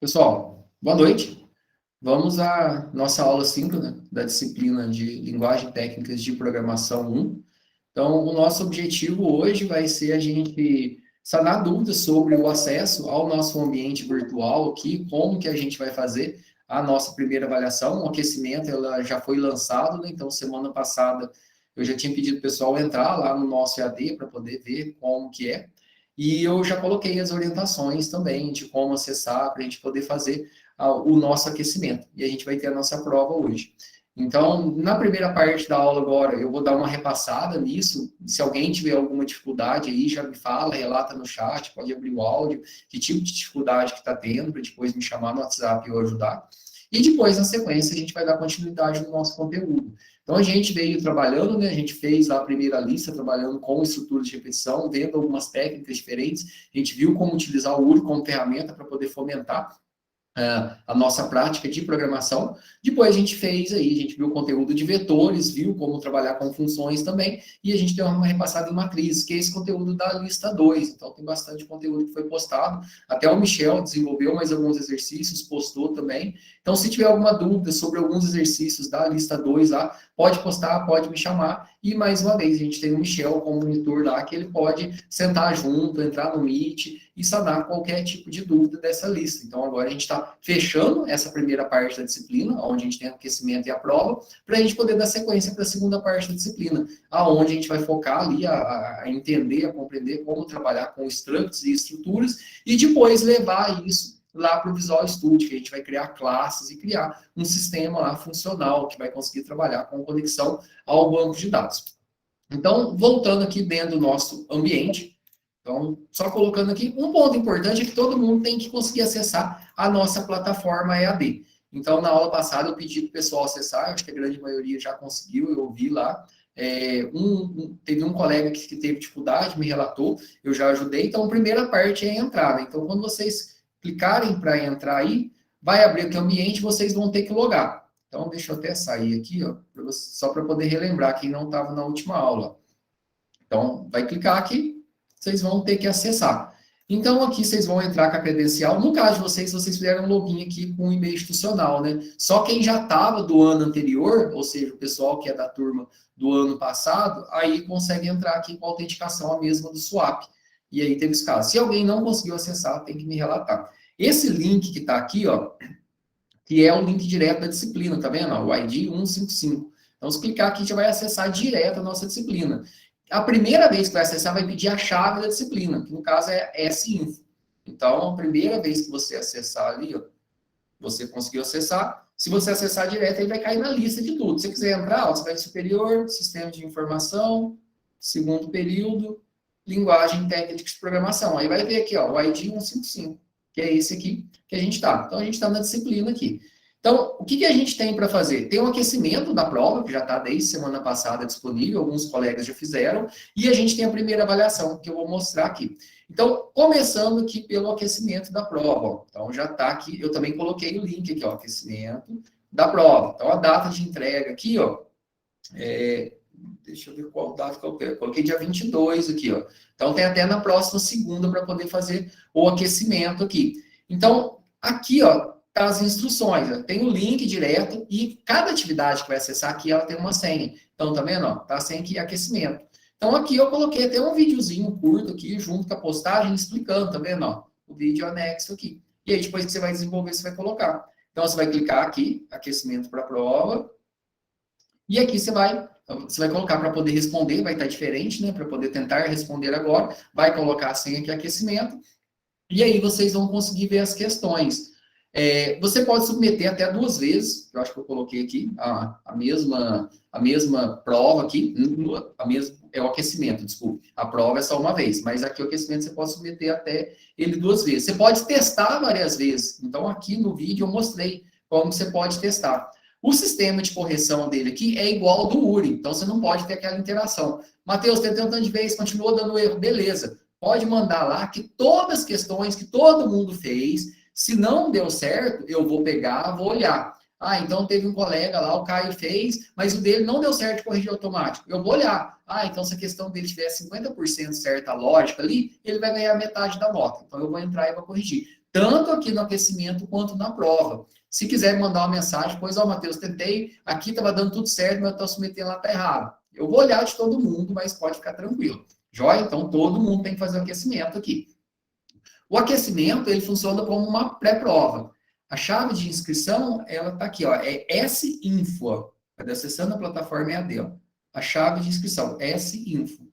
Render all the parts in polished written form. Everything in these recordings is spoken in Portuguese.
Pessoal, boa noite. Vamos à nossa aula síncrona da disciplina de Linguagem e Técnicas de Programação 1. Então, o nosso objetivo hoje vai ser a gente sanar dúvidas sobre o acesso ao nosso ambiente virtual aqui, como que a gente vai fazer a nossa primeira avaliação. O aquecimento ela já foi lançado, né? Então, semana passada eu já tinha pedido o pessoal entrar lá no nosso EAD para poder ver como que é. E eu já coloquei as orientações também de como acessar para a gente poder fazer o nosso aquecimento. E a gente vai ter a nossa prova hoje. Então, na primeira parte da aula agora, eu vou dar uma repassada nisso. Se alguém tiver alguma dificuldade aí, já me fala, relata no chat, pode abrir o áudio, que tipo de dificuldade que está tendo, para depois me chamar no WhatsApp e eu ajudar. E depois, na sequência, a gente vai dar continuidade no nosso conteúdo. Então, a gente veio trabalhando, né? A gente fez lá a primeira lista, trabalhando com estruturas de repetição, vendo algumas técnicas diferentes. A gente viu como utilizar o URI como ferramenta para poder fomentar a nossa prática de programação. Depois a gente fez aí, a gente viu o conteúdo de vetores, viu como trabalhar com funções também, e a gente deu uma repassada em matrizes, que é esse conteúdo da lista 2. Então tem bastante conteúdo que foi postado. Até o Michel desenvolveu mais alguns exercícios, postou também. Então, se tiver alguma dúvida sobre alguns exercícios da lista 2 lá, pode postar, pode me chamar. E mais uma vez, a gente tem o Michel como monitor lá, que ele pode sentar junto, entrar no Meet e sanar qualquer tipo de dúvida dessa lista. Então, agora a gente está fechando essa primeira parte da disciplina, onde a gente tem o aquecimento e a prova, para a gente poder dar sequência para a segunda parte da disciplina, aonde a gente vai focar ali a entender, a compreender como trabalhar com structs e estruturas, e depois levar isso lá para o Visual Studio, que a gente vai criar classes e criar um sistema lá funcional, que vai conseguir trabalhar com conexão ao banco de dados. Então, voltando aqui dentro do nosso ambiente, então, só colocando aqui, um ponto importante é que todo mundo tem que conseguir acessar a nossa plataforma EAD. Então, na aula passada, eu pedi para o pessoal acessar, acho que a grande maioria já conseguiu, eu vi lá. Teve um colega que teve dificuldade, me relatou, eu já ajudei. Então, a primeira parte é a entrada. Então, quando vocês clicarem para entrar aí, vai abrir aqui o ambiente, vocês vão ter que logar. Então, deixa eu até sair aqui, ó, só para poder relembrar quem não estava na última aula. Então, vai clicar aqui, vocês vão ter que acessar. Então, aqui vocês vão entrar com a credencial. No caso de vocês, vocês fizeram um login aqui com o e-mail institucional, né? Só quem já estava do ano anterior, ou seja, o pessoal que é da turma do ano passado, aí consegue entrar aqui com a autenticação a mesma do swap. E aí teve esse caso. Se alguém não conseguiu acessar, tem que me relatar. Esse link que está aqui, ó, que é o link direto da disciplina, tá vendo? O ID 155. Então, se clicar aqui, já vai acessar direto a nossa disciplina. A primeira vez que vai acessar, vai pedir a chave da disciplina, que no caso é S-Info. Então, a primeira vez que você acessar ali, ó, você conseguiu acessar. Se você acessar direto, ele vai cair na lista de tudo. Se você quiser entrar, ó, você vai em superior, sistema de informação, segundo período, linguagem técnica de programação. Aí vai ver aqui, ó, o ID 155, que é esse aqui que a gente está. Então, a gente está na disciplina aqui. Então, o que a gente tem para fazer? Tem um aquecimento da prova, que já está desde semana passada disponível, alguns colegas já fizeram, e a gente tem a primeira avaliação, que eu vou mostrar aqui. Então, começando aqui pelo aquecimento da prova. Ó. Então, já está aqui, eu também coloquei o link aqui, ó, aquecimento da prova. Então, a data de entrega aqui, ó, deixa eu ver qual data que eu coloquei dia 22 aqui, ó. Então, tem até na próxima segunda para poder fazer o aquecimento aqui. Então, aqui, ó, tá as instruções, ó. Tem o link direto e cada atividade que vai acessar aqui, ela tem uma senha. Então, tá vendo, ó? Tá a senha aqui, aquecimento. Então, aqui eu coloquei até um videozinho curto aqui, junto com a postagem, explicando, tá vendo, ó? O vídeo anexo aqui. E aí, depois que você vai desenvolver, você vai colocar. Então, você vai clicar aqui, aquecimento para a prova. E aqui você vai colocar para poder responder, vai estar diferente, né? Para poder tentar responder agora. Vai colocar a senha aqui, aquecimento. E aí vocês vão conseguir ver as questões. Você pode submeter até 2 vezes, eu acho que eu coloquei aqui, a mesma prova aqui, é o aquecimento, desculpe. A prova é só uma vez, mas aqui o aquecimento você pode submeter até ele 2 vezes. Você pode testar várias vezes. Então, aqui no vídeo eu mostrei como você pode testar. O sistema de correção dele aqui é igual ao do URI, então você não pode ter aquela interação. Matheus, tentei um tanto de vez, continua dando erro, beleza. Pode mandar lá que todas as questões que todo mundo fez, se não deu certo, eu vou pegar, vou olhar. Ah, então teve um colega lá, o Caio fez, mas o dele não deu certo corrigir automático. Eu vou olhar. Ah, então se a questão dele tiver 50% certa a lógica ali, ele vai ganhar metade da nota. Então eu vou entrar e vou corrigir. Tanto aqui no aquecimento quanto na prova. Se quiser mandar uma mensagem, pois, ó, Matheus, tentei, aqui estava dando tudo certo, mas eu estou submetendo lá, está errado. Eu vou olhar de todo mundo, mas pode ficar tranquilo. Joia? Então todo mundo tem que fazer o aquecimento aqui. O aquecimento, ele funciona como uma pré-prova. A chave de inscrição, ela está aqui, ó, é S-Info. Acessando a plataforma EAD, ó. A chave de inscrição, S-Info.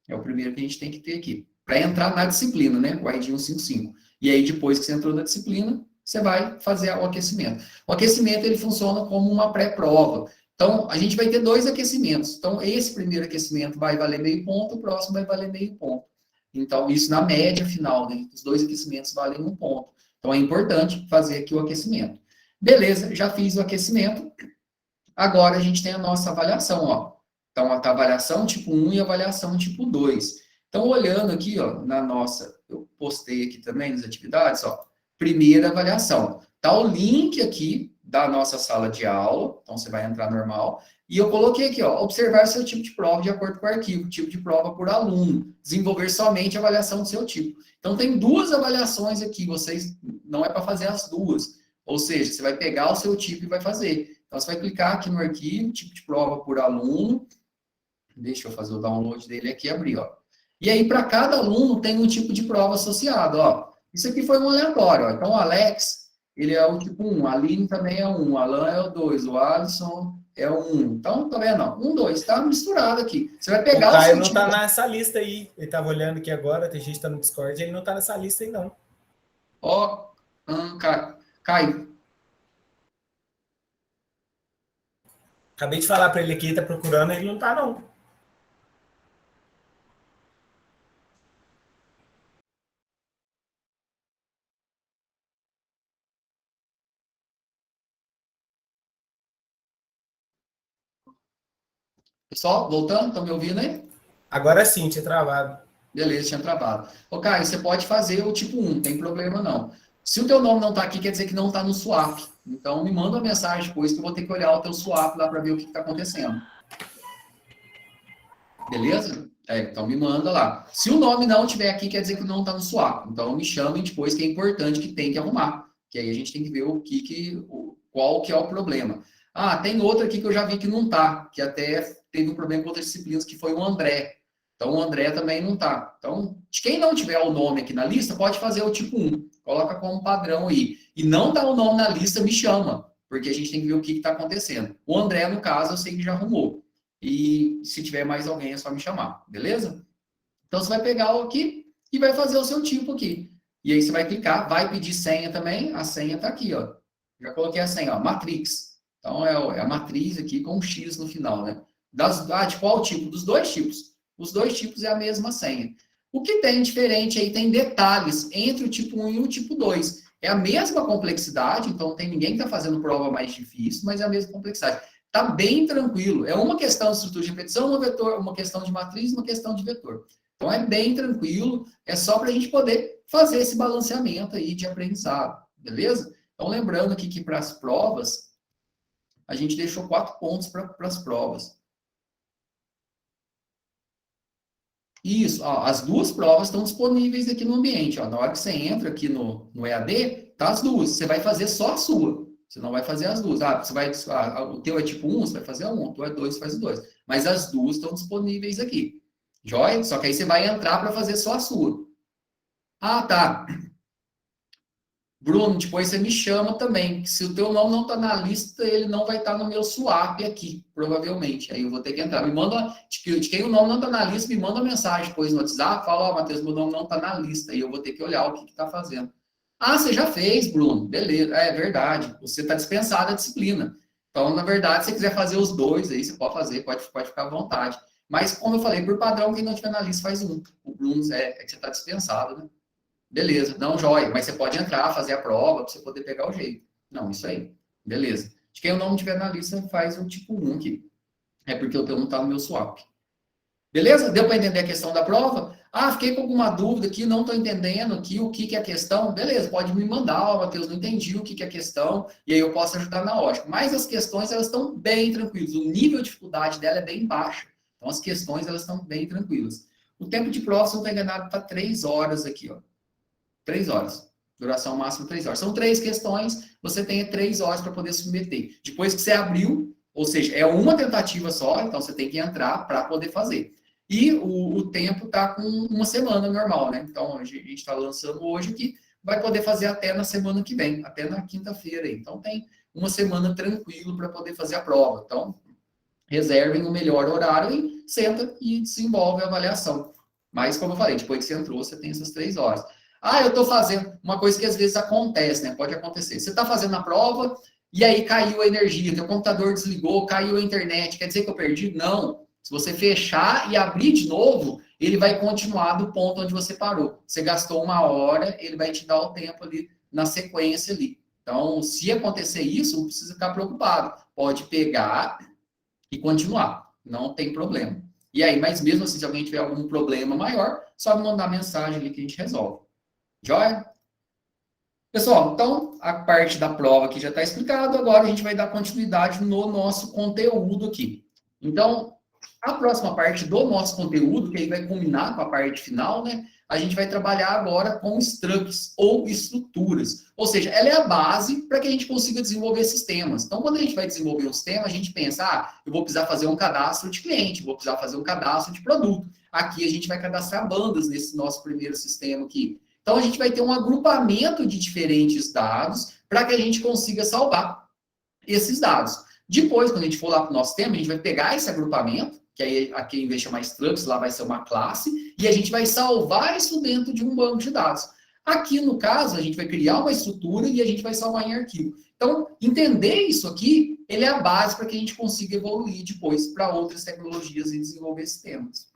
É o primeiro que a gente tem que ter aqui. Para entrar na disciplina, né? O ID 155. E aí, depois que você entrou na disciplina, você vai fazer o aquecimento. O aquecimento, ele funciona como uma pré-prova. Então, a gente vai ter 2 aquecimentos. Então, esse primeiro aquecimento vai valer meio ponto, o próximo vai valer meio ponto. Então, isso na média final, né? Os 2 aquecimentos valem 1 ponto. Então, é importante fazer aqui o aquecimento. Beleza, já fiz o aquecimento. Agora, a gente tem a nossa avaliação, ó. Então, a avaliação tipo 1 e a avaliação tipo 2. Então, olhando aqui, ó, na nossa, eu postei aqui também nas atividades, ó, primeira avaliação. Tá o link aqui da nossa sala de aula, então você vai entrar normal, e eu coloquei aqui, ó, observar seu tipo de prova de acordo com o arquivo, tipo de prova por aluno, desenvolver somente a avaliação do seu tipo. Então, tem 2 avaliações aqui, vocês, não é para fazer as 2, ou seja, você vai pegar o seu tipo e vai fazer. Então, você vai clicar aqui no arquivo, tipo de prova por aluno, deixa eu fazer o download dele aqui e abrir, ó. E aí, para cada aluno, tem um tipo de prova associado, ó. Isso aqui foi um aleatório, ó. Então, o Alex, ele é o tipo 1, a Aline também é 1, o Alan é o 2, o Alisson é o 1. Então, tá vendo? 1, 2, tá misturado aqui. Você vai pegar o Caio seu não tipo... tá nessa lista aí. Ele tava olhando aqui agora, tem gente que tá no Discord, ele não tá nessa lista aí, não. Ó, Caio. Acabei de falar para ele aqui, ele tá procurando, ele não tá, não. Pessoal, voltando, estão me ouvindo aí? Agora sim, tinha travado. Beleza, tinha travado. Ô, Caio, você pode fazer o tipo 1, não tem problema não. Se o teu nome não está aqui, quer dizer que não está no swap. Então, me manda uma mensagem depois que eu vou ter que olhar o teu swap lá para ver o que está acontecendo. Beleza? Então, me manda lá. Se o nome não estiver aqui, quer dizer que não está no swap. Então, me chamem depois, que é importante, que tem que arrumar. Que aí a gente tem que ver qual que é o problema. Ah, tem outra aqui que eu já vi que não está, que até teve um problema com outras disciplinas, que foi o André. Então, o André também não está. Então, de quem não tiver o nome aqui na lista, pode fazer o tipo 1. Coloca como padrão aí. E não dá o nome na lista, me chama. Porque a gente tem que ver o que está acontecendo. O André, no caso, eu sei que já arrumou. E se tiver mais alguém, é só me chamar. Beleza? Então, você vai pegar o aqui e vai fazer o seu tipo aqui. E aí, você vai clicar, vai pedir senha também. A senha está aqui, ó. Já coloquei a senha, ó. Matrix. Então, é a matriz aqui com um X no final, né? De qual tipo? Dos 2 tipos. Os 2 tipos é a mesma senha. O que tem diferente aí, tem detalhes entre o tipo 1 e o tipo 2. É a mesma complexidade, então não tem ninguém que está fazendo prova mais difícil, mas é a mesma complexidade. Está bem tranquilo. É uma questão de estrutura de repetição, uma questão de matriz, uma questão de vetor. Então é bem tranquilo, é só para a gente poder fazer esse balanceamento aí de aprendizado, beleza? Então lembrando aqui que para as provas, a gente deixou 4 pontos para as provas. Isso, ó, as 2 provas estão disponíveis aqui no ambiente. Ó, na hora que você entra aqui no EAD, tá as 2. Você vai fazer só a sua. Você não vai fazer as 2. O teu é tipo 1, você vai fazer a 1. O teu é 2, você faz o 2. Mas as 2 estão disponíveis aqui. Joia? Só que aí você vai entrar para fazer só a sua. Ah, tá. Bruno, depois você me chama também. Se o teu nome não está na lista, ele não vai estar no meu swap aqui, provavelmente. Aí eu vou ter que entrar. Me manda, de quem o nome não está na lista, me manda uma mensagem depois no WhatsApp. Fala, ó, Matheus, meu nome não está na lista. Aí eu vou ter que olhar o que está fazendo. Ah, você já fez, Bruno. Beleza, é verdade. Você está dispensado a disciplina. Então, na verdade, se você quiser fazer os 2, aí você pode fazer, pode ficar à vontade. Mas, como eu falei, por padrão, quem não tiver na lista faz um. O Bruno é que você está dispensado, né? Beleza, não, joia, mas você pode entrar, fazer a prova, para você poder pegar o jeito. Não, isso aí. Beleza. De quem o nome tiver na lista, faz o tipo 1 aqui. É porque o teu não está no meu swap. Beleza? Deu para entender a questão da prova? Ah, fiquei com alguma dúvida aqui, não estou entendendo aqui o que é a questão. Beleza, pode me mandar, ó, Matheus, não entendi o que é a questão, e aí eu posso ajudar na lógica. Mas as questões, elas estão bem tranquilas. O nível de dificuldade dela é bem baixo. Então, as questões, elas estão bem tranquilas. O tempo de prova, se não estou enganado, está 3 horas aqui, ó. 3 horas. Duração máxima 3 horas. São 3 questões, você tem 3 horas para poder submeter. Depois que você abriu, ou seja, é uma tentativa só, então você tem que entrar para poder fazer. E o tempo está com uma semana normal, né? Então, a gente está lançando hoje aqui, vai poder fazer até na semana que vem, até na quinta-feira. Então, tem uma semana tranquilo para poder fazer a prova. Então, reservem o melhor horário e senta e desenvolve a avaliação. Mas, como eu falei, depois que você entrou, você tem essas 3 horas. Ah, eu estou fazendo uma coisa que às vezes acontece, né? Pode acontecer. Você está fazendo a prova e aí caiu a energia, teu computador desligou, caiu a internet. Quer dizer que eu perdi? Não. Se você fechar e abrir de novo, ele vai continuar do ponto onde você parou. Você gastou 1 hora, ele vai te dar o tempo ali na sequência ali. Então, se acontecer isso, não precisa ficar preocupado. Pode pegar e continuar. Não tem problema. E aí, mas mesmo assim, se alguém tiver algum problema maior, só me mandar mensagem ali que a gente resolve. Joia? Pessoal, então a parte da prova aqui já está explicado. Agora a gente vai dar continuidade no nosso conteúdo aqui. Então, a próxima parte do nosso conteúdo, que aí vai combinar com a parte final, né? A gente vai trabalhar agora com structs ou estruturas. Ou seja, ela é a base para que a gente consiga desenvolver sistemas. Então, quando a gente vai desenvolver um sistema, a gente pensa, eu vou precisar fazer um cadastro de cliente, vou precisar fazer um cadastro de produto. Aqui a gente vai cadastrar bandas nesse nosso primeiro sistema aqui. Então, a gente vai ter um agrupamento de diferentes dados para que a gente consiga salvar esses dados. Depois, quando a gente for lá para o nosso tema, a gente vai pegar esse agrupamento, que aí aqui em vez de chamar structs, lá vai ser uma classe, e a gente vai salvar isso dentro de um banco de dados. Aqui, no caso, a gente vai criar uma estrutura e a gente vai salvar em arquivo. Então, entender isso aqui, ele é a base para que a gente consiga evoluir depois para outras tecnologias e desenvolver sistemas.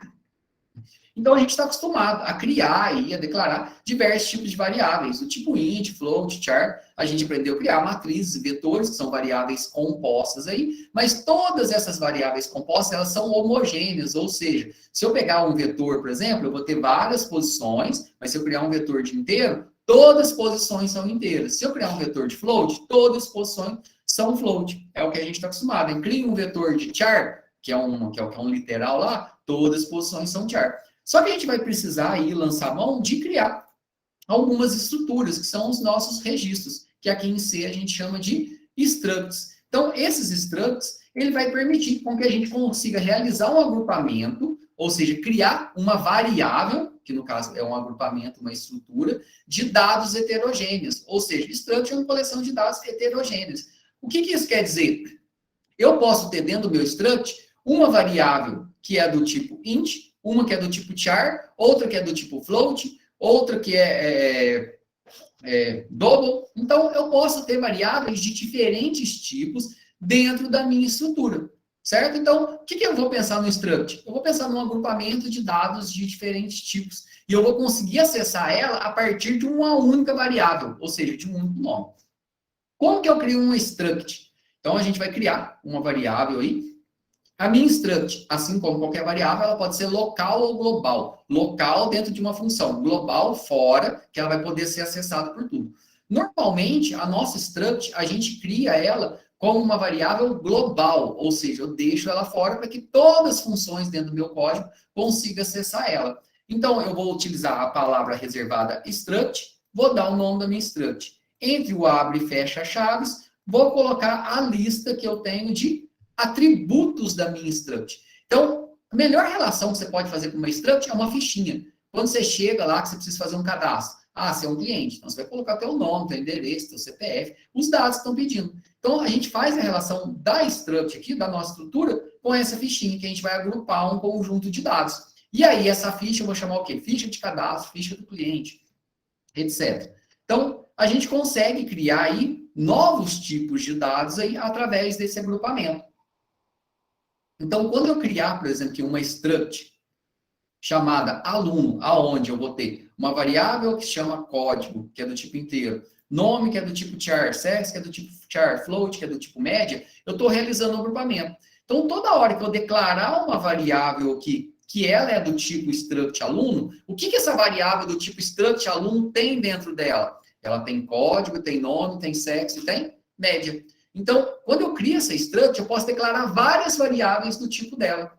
Então, a gente está acostumado a criar e a declarar diversos tipos de variáveis, do tipo int, float, char. A gente aprendeu a criar matrizes e vetores, que são variáveis compostas aí, mas todas essas variáveis compostas, elas são homogêneas, ou seja, se eu pegar um vetor, por exemplo, eu vou ter várias posições, mas se eu criar um vetor de inteiro, todas as posições são inteiras. Se eu criar um vetor de float, todas as posições são float. É o que a gente está acostumado. Eu crio um vetor de char, que é um literal lá, todas as posições são char. Só que a gente vai precisar aí lançar mão de criar algumas estruturas, que são os nossos registros, que aqui em C a gente chama de structs. Então, esses structs, ele vai permitir com que a gente consiga realizar um agrupamento, ou seja, criar uma variável, que no caso é um agrupamento, uma estrutura, de dados heterogêneos. Ou seja, struct é uma coleção de dados heterogêneos. O que isso quer dizer? Eu posso ter dentro do meu struct uma variável que é do tipo int, uma que é do tipo char, outra que é do tipo float, outra que é double. Então, eu posso ter variáveis de diferentes tipos dentro da minha estrutura, certo? Então, o que eu vou pensar no struct? Eu vou pensar num agrupamento de dados de diferentes tipos. E eu vou conseguir acessar ela a partir de uma única variável, ou seja, de um único nome. Como que eu crio um struct? Então, a gente vai criar uma variável aí. A minha struct, assim como qualquer variável, ela pode ser local ou global. Local dentro de uma função, global fora, que ela vai poder ser acessada por tudo. Normalmente, a nossa struct, a gente cria ela como uma variável global, ou seja, eu deixo ela fora para que todas as funções dentro do meu código consigam acessar ela. Então, eu vou utilizar a palavra reservada struct, vou dar o nome da minha struct. Entre o abre e fecha chaves, vou colocar a lista que eu tenho de atributos da minha struct. Então, a melhor relação que você pode fazer com uma struct é uma fichinha. Quando você chega lá, que você precisa fazer um cadastro. Você é um cliente, então você vai colocar teu nome, teu endereço, teu CPF, os dados que estão pedindo. Então, a gente faz a relação da struct aqui, da nossa estrutura, com essa fichinha, que a gente vai agrupar um conjunto de dados. E aí, essa ficha eu vou chamar o quê? Ficha de cadastro, ficha do cliente, etc. Então, a gente consegue criar aí novos tipos de dados aí através desse agrupamento. Então, quando eu criar, por exemplo, uma struct chamada aluno, aonde eu vou ter uma variável que se chama código, que é do tipo inteiro, nome, que é do tipo char, sexo, que é do tipo char, float, que é do tipo média, eu estou realizando um agrupamento. Então, toda hora que eu declarar uma variável aqui que ela é do tipo struct aluno, o que essa variável do tipo struct aluno tem dentro dela? Ela tem código, tem nome, tem sexo e tem média. Então, quando eu crio essa struct, eu posso declarar várias variáveis do tipo dela.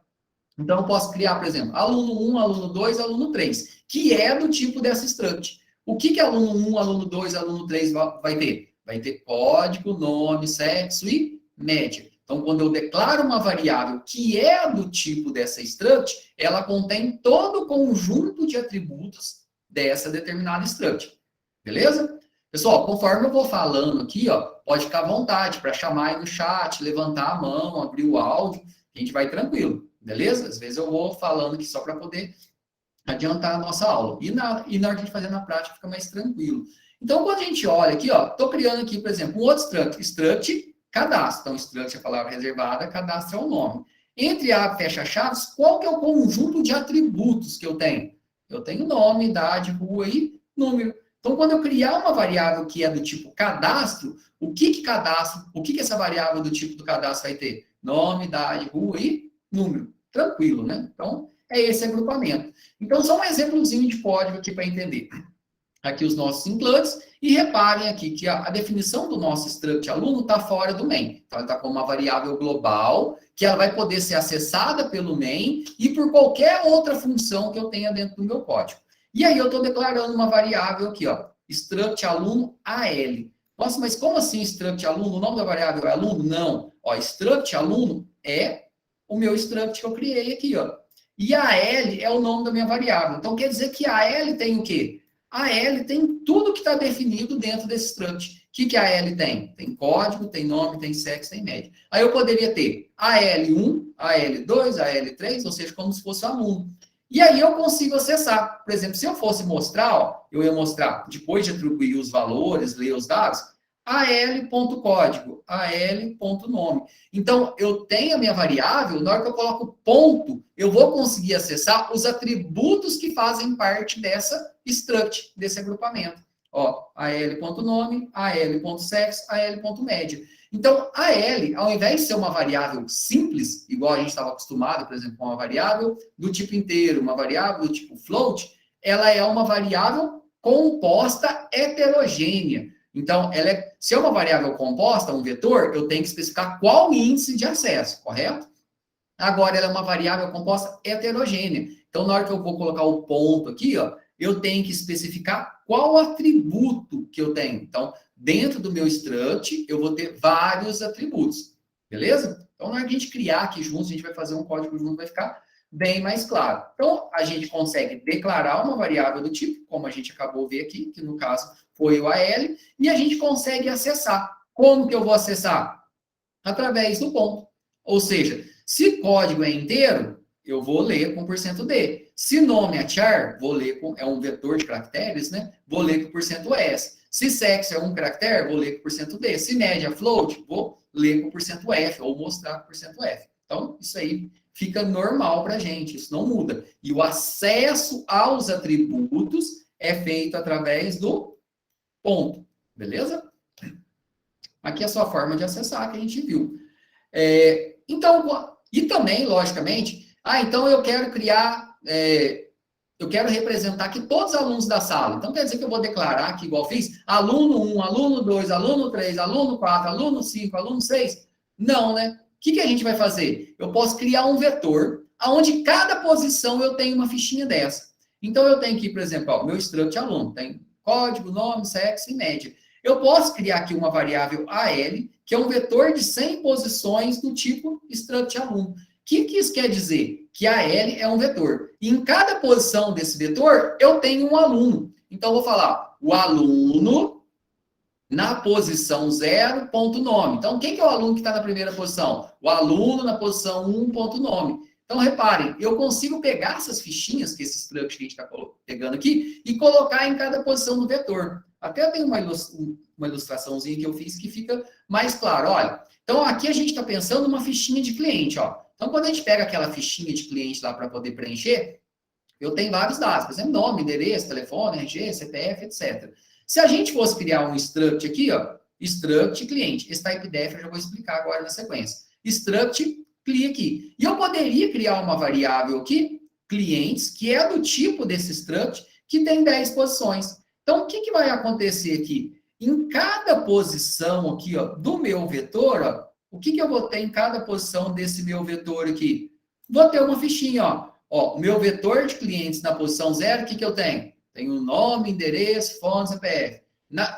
Então, eu posso criar, por exemplo, aluno 1, aluno 2, aluno 3, que é do tipo dessa struct. O que aluno 1, aluno 2, aluno 3 vai ter? Vai ter código, nome, sexo e média. Então, quando eu declaro uma variável que é do tipo dessa struct, ela contém todo o conjunto de atributos dessa determinada struct. Beleza? Pessoal, conforme eu vou falando aqui, ó, pode ficar à vontade para chamar aí no chat, levantar a mão, abrir o áudio, a gente vai tranquilo. Beleza? Às vezes eu vou falando aqui só para poder adiantar a nossa aula. E na hora de fazer na prática fica mais tranquilo. Então, quando a gente olha aqui, ó, estou criando aqui, por exemplo, um outro struct, cadastro. Então, struct é a palavra reservada, cadastro é o nome. Entre a fecha chaves, qual que é o conjunto de atributos que eu tenho? Eu tenho nome, idade, rua e número. Então, quando eu criar uma variável que é do tipo cadastro, o que essa variável do tipo do cadastro vai ter? Nome, idade, rua e número. Tranquilo, né? Então, é esse agrupamento. Então, só um exemplozinho de código aqui para entender. Aqui os nossos includes, e reparem aqui que a definição do nosso struct aluno está fora do main. Então, ele está como uma variável global, que ela vai poder ser acessada pelo main e por qualquer outra função que eu tenha dentro do meu código. E aí eu estou declarando uma variável aqui, ó, struct aluno AL. Nossa, mas como assim struct aluno? O nome da variável é aluno? Não. Ó, struct aluno é o meu struct que eu criei aqui, ó. E AL é o nome da minha variável. Então, quer dizer que AL tem o quê? A AL tem tudo que está definido dentro desse struct. O que a AL tem? Tem código, tem nome, tem sexo, tem média. Aí eu poderia ter AL1, AL2, AL3, ou seja, como se fosse um aluno. E aí eu consigo acessar. Por exemplo, se eu fosse mostrar, ó, eu ia mostrar, depois de atribuir os valores, ler os dados, al.código, al.nome. Então, eu tenho a minha variável, na hora que eu coloco ponto, eu vou conseguir acessar os atributos que fazem parte dessa struct, desse agrupamento. Ó, al.nome, al.sexo, al.média. Então, al, ao invés de ser uma variável simples, igual a gente estava acostumado, por exemplo, com uma variável do tipo inteiro, uma variável do tipo float, ela é uma variável composta heterogênea. Então, se é uma variável composta, um vetor, eu tenho que especificar qual índice de acesso, correto? Agora, ela é uma variável composta heterogênea. Então, na hora que eu vou colocar o ponto aqui, ó, eu tenho que especificar qual atributo que eu tenho. Então, dentro do meu struct, eu vou ter vários atributos. Beleza? Então, na hora que a gente criar aqui juntos, a gente vai fazer um código junto, vai ficar bem mais claro. Então, a gente consegue declarar uma variável do tipo, como a gente acabou de ver aqui, que no caso foi o AL, e a gente consegue acessar. Como que eu vou acessar? Através do ponto. Ou seja, se código é inteiro, eu vou ler com %d. Se nome é char, vou ler com, é um vetor de caracteres, né? Vou ler com %s. Se sexo é um caractere, vou ler com %d. Se média é float, vou ler com %f, ou mostrar com %f. Então, isso aí fica normal para a gente, isso não muda. E o acesso aos atributos é feito através do ponto, beleza? Aqui é a sua forma de acessar, que a gente viu. Então, e também, logicamente, então eu quero criar, eu quero representar aqui todos os alunos da sala. Então, quer dizer que eu vou declarar aqui, igual fiz, aluno 1, aluno 2, aluno 3, aluno 4, aluno 5, aluno 6? Não, né? O que a gente vai fazer? Eu posso criar um vetor, onde cada posição eu tenho uma fichinha dessa. Então, eu tenho aqui, por exemplo, ó, meu struct aluno, tem código, nome, sexo e média. Eu posso criar aqui uma variável AL, que é um vetor de 100 posições do tipo struct aluno. O que isso quer dizer? Que a AL é um vetor. E em cada posição desse vetor, eu tenho um aluno. Então, eu vou falar o aluno na posição 0, ponto nome. Então, quem que é o aluno que está na primeira posição? O aluno na posição 1, ponto nome. Então, reparem, eu consigo pegar essas fichinhas, que esse struct que a gente está pegando aqui, e colocar em cada posição do vetor. Até tem uma ilustraçãozinha que eu fiz que fica mais claro. Olha, então aqui a gente está pensando numa fichinha de cliente, ó. Então, quando a gente pega aquela fichinha de cliente lá para poder preencher, eu tenho vários dados, por exemplo, nome, endereço, telefone, RG, CPF, etc. Se a gente fosse criar um struct aqui, ó, struct cliente, esse typedef eu já vou explicar agora na sequência. Struct CLI aqui. E eu poderia criar uma variável aqui clientes, que é do tipo desse struct, que tem 10 posições. Então, o que vai acontecer aqui? Em cada posição aqui, ó, do meu vetor, ó, o que eu vou ter em cada posição desse meu vetor aqui? Vou ter uma fichinha, ó. Ó, o meu vetor de clientes na posição 0, o que eu tenho? Tenho o nome, endereço, fonte, CPF.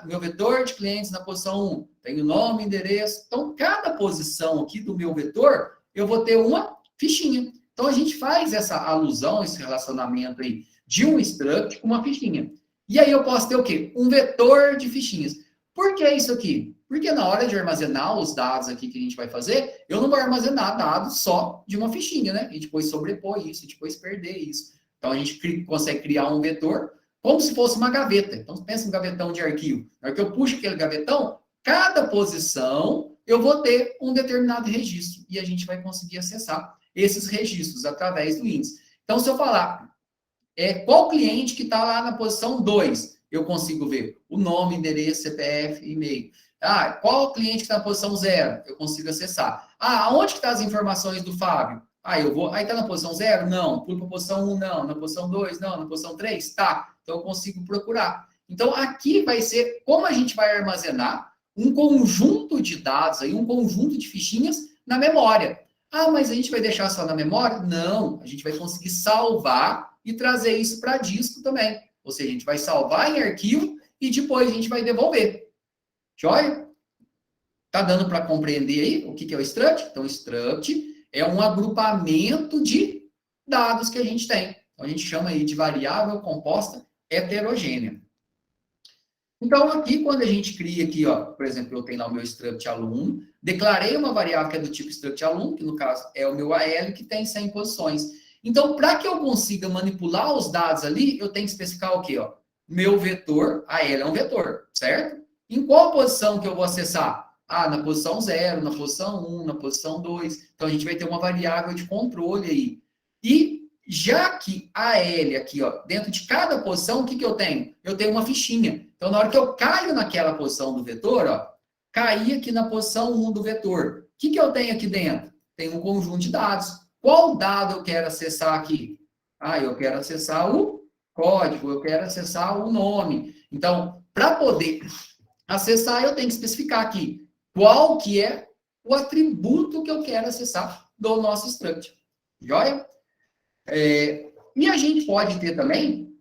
Meu vetor de clientes na posição 1, tenho o nome, endereço. Então, cada posição aqui do meu vetor, eu vou ter uma fichinha. Então, a gente faz essa alusão, esse relacionamento aí de um struct com uma fichinha. E aí eu posso ter o quê? Um vetor de fichinhas. Por que isso aqui? Porque na hora de armazenar os dados aqui que a gente vai fazer, eu não vou armazenar dados só de uma fichinha, né? E depois sobrepor isso, e depois perder isso. Então, a gente consegue criar um vetor como se fosse uma gaveta. Então, pensa um gavetão de arquivo. Na hora que eu puxo aquele gavetão, cada posição eu vou ter um determinado registro. E a gente vai conseguir acessar esses registros através do índice. Então, se eu falar qual cliente que está lá na posição 2, eu consigo ver o nome, endereço, CPF, e-mail. Ah, qual cliente que está na posição 0? Eu consigo acessar. Ah, aonde que estão as informações do Fábio? Ah, eu vou. Aí está na posição 0? Não. Pulo para a posição 1? Não. Na posição 2? Não. Na posição 3? Tá. Então eu consigo procurar. Então aqui vai ser como a gente vai armazenar um conjunto de dados, aí, um conjunto de fichinhas na memória. Ah, mas a gente vai deixar só na memória? Não. A gente vai conseguir salvar e trazer isso para disco também. Ou seja, a gente vai salvar em arquivo e depois a gente vai devolver. Joia? Tá dando para compreender aí o que é o struct? Então, o struct é um agrupamento de dados que a gente tem. Então, a gente chama aí de variável composta heterogênea. Então, aqui, quando a gente cria aqui, ó, por exemplo, eu tenho lá o meu struct aluno, declarei uma variável que é do tipo struct aluno, que no caso é o meu AL, que tem 100 posições. Então, para que eu consiga manipular os dados ali, eu tenho que especificar o quê? Ó? Meu vetor, AL é um vetor, certo? Em qual posição que eu vou acessar? Ah, na posição 0, na posição 1, na posição 2. Então, a gente vai ter uma variável de controle aí. E já que AL aqui, ó, dentro de cada posição, o que eu tenho? Eu tenho uma fichinha. Então, na hora que eu caio naquela posição do vetor, ó, caí aqui na posição 1 do vetor. O que eu tenho aqui dentro? Tem um conjunto de dados. Qual dado eu quero acessar aqui? Ah, eu quero acessar o código, eu quero acessar o nome. Então, para poder acessar, eu tenho que especificar aqui qual que é o atributo que eu quero acessar do nosso struct. Joia? E a gente pode ter também,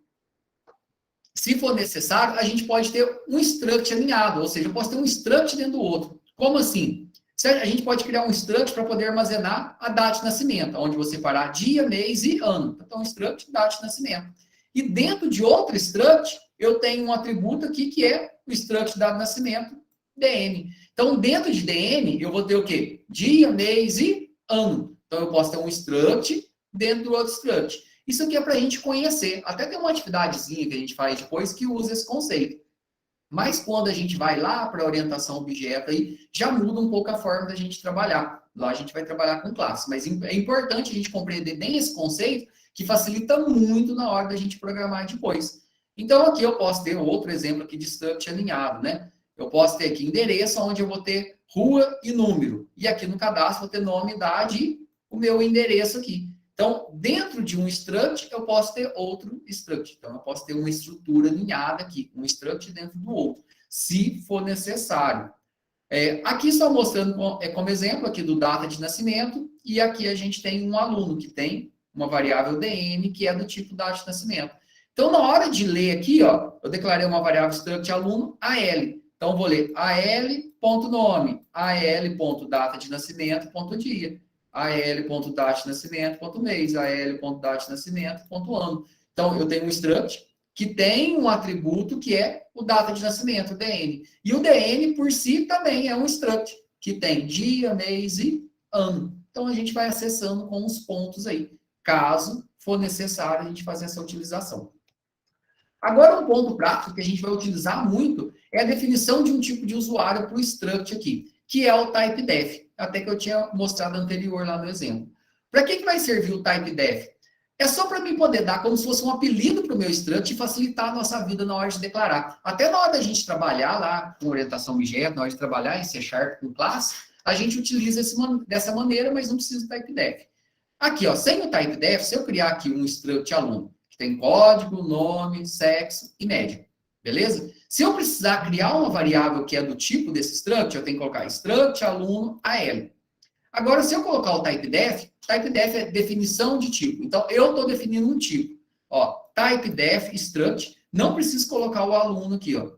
se for necessário, a gente pode ter um struct alinhado, ou seja, eu posso ter um struct dentro do outro. Como assim? A gente pode criar um struct para poder armazenar a data de nascimento, onde você separar dia, mês e ano. Então, um struct, data de nascimento. E dentro de outro struct, eu tenho um atributo aqui que é o struct data de nascimento, DN. Então, dentro de DN, eu vou ter o quê? Dia, mês e ano. Então, eu posso ter um struct dentro do outro struct. Isso aqui é para a gente conhecer. Até tem uma atividadezinha que a gente faz depois que usa esse conceito. Mas quando a gente vai lá para a orientação objeto, aí já muda um pouco a forma da gente trabalhar. Lá a gente vai trabalhar com classes. Mas é importante a gente compreender bem esse conceito, que facilita muito na hora da gente programar depois. Então, aqui eu posso ter outro exemplo aqui de struct alinhado, né? Eu posso ter aqui endereço, onde eu vou ter rua e número. E aqui no cadastro vou ter nome, idade e o meu endereço aqui. Então, dentro de um struct, eu posso ter outro struct. Então, eu posso ter uma estrutura alinhada aqui, um struct dentro do outro, se for necessário. Aqui só mostrando como exemplo aqui do data de nascimento, e aqui a gente tem um aluno que tem uma variável DN, que é do tipo data de nascimento. Então, na hora de ler aqui, ó, eu declarei uma variável struct aluno AL. Então, eu vou ler AL.nome, AL.data de nascimento, ponto dia. AL.data de nascimento, ponto mês, AL.data de nascimento, ponto ano. Então, eu tenho um struct que tem um atributo que é o data de nascimento, o DN. E o DN, por si, também é um struct, que tem dia, mês e ano. Então, a gente vai acessando com os pontos aí, caso for necessário a gente fazer essa utilização. Agora, um ponto prático que a gente vai utilizar muito é a definição de um tipo de usuário para o struct aqui, que é o typedef, até que eu tinha mostrado anterior lá no exemplo. Para que vai servir o typedef? É só para mim poder dar como se fosse um apelido para o meu struct e facilitar a nossa vida na hora de declarar. Até na hora da gente trabalhar lá com orientação objeto, na hora de trabalhar em C# com classe, a gente utiliza dessa maneira, mas não precisa do typedef. Aqui, ó, sem o typedef, se eu criar aqui um struct aluno, que tem código, nome, sexo e média, beleza? Se eu precisar criar uma variável que é do tipo desse struct, eu tenho que colocar struct aluno AL. Agora, se eu colocar o typedef é definição de tipo. Então, eu estou definindo um tipo. Ó, typedef struct, não preciso colocar o aluno aqui, ó.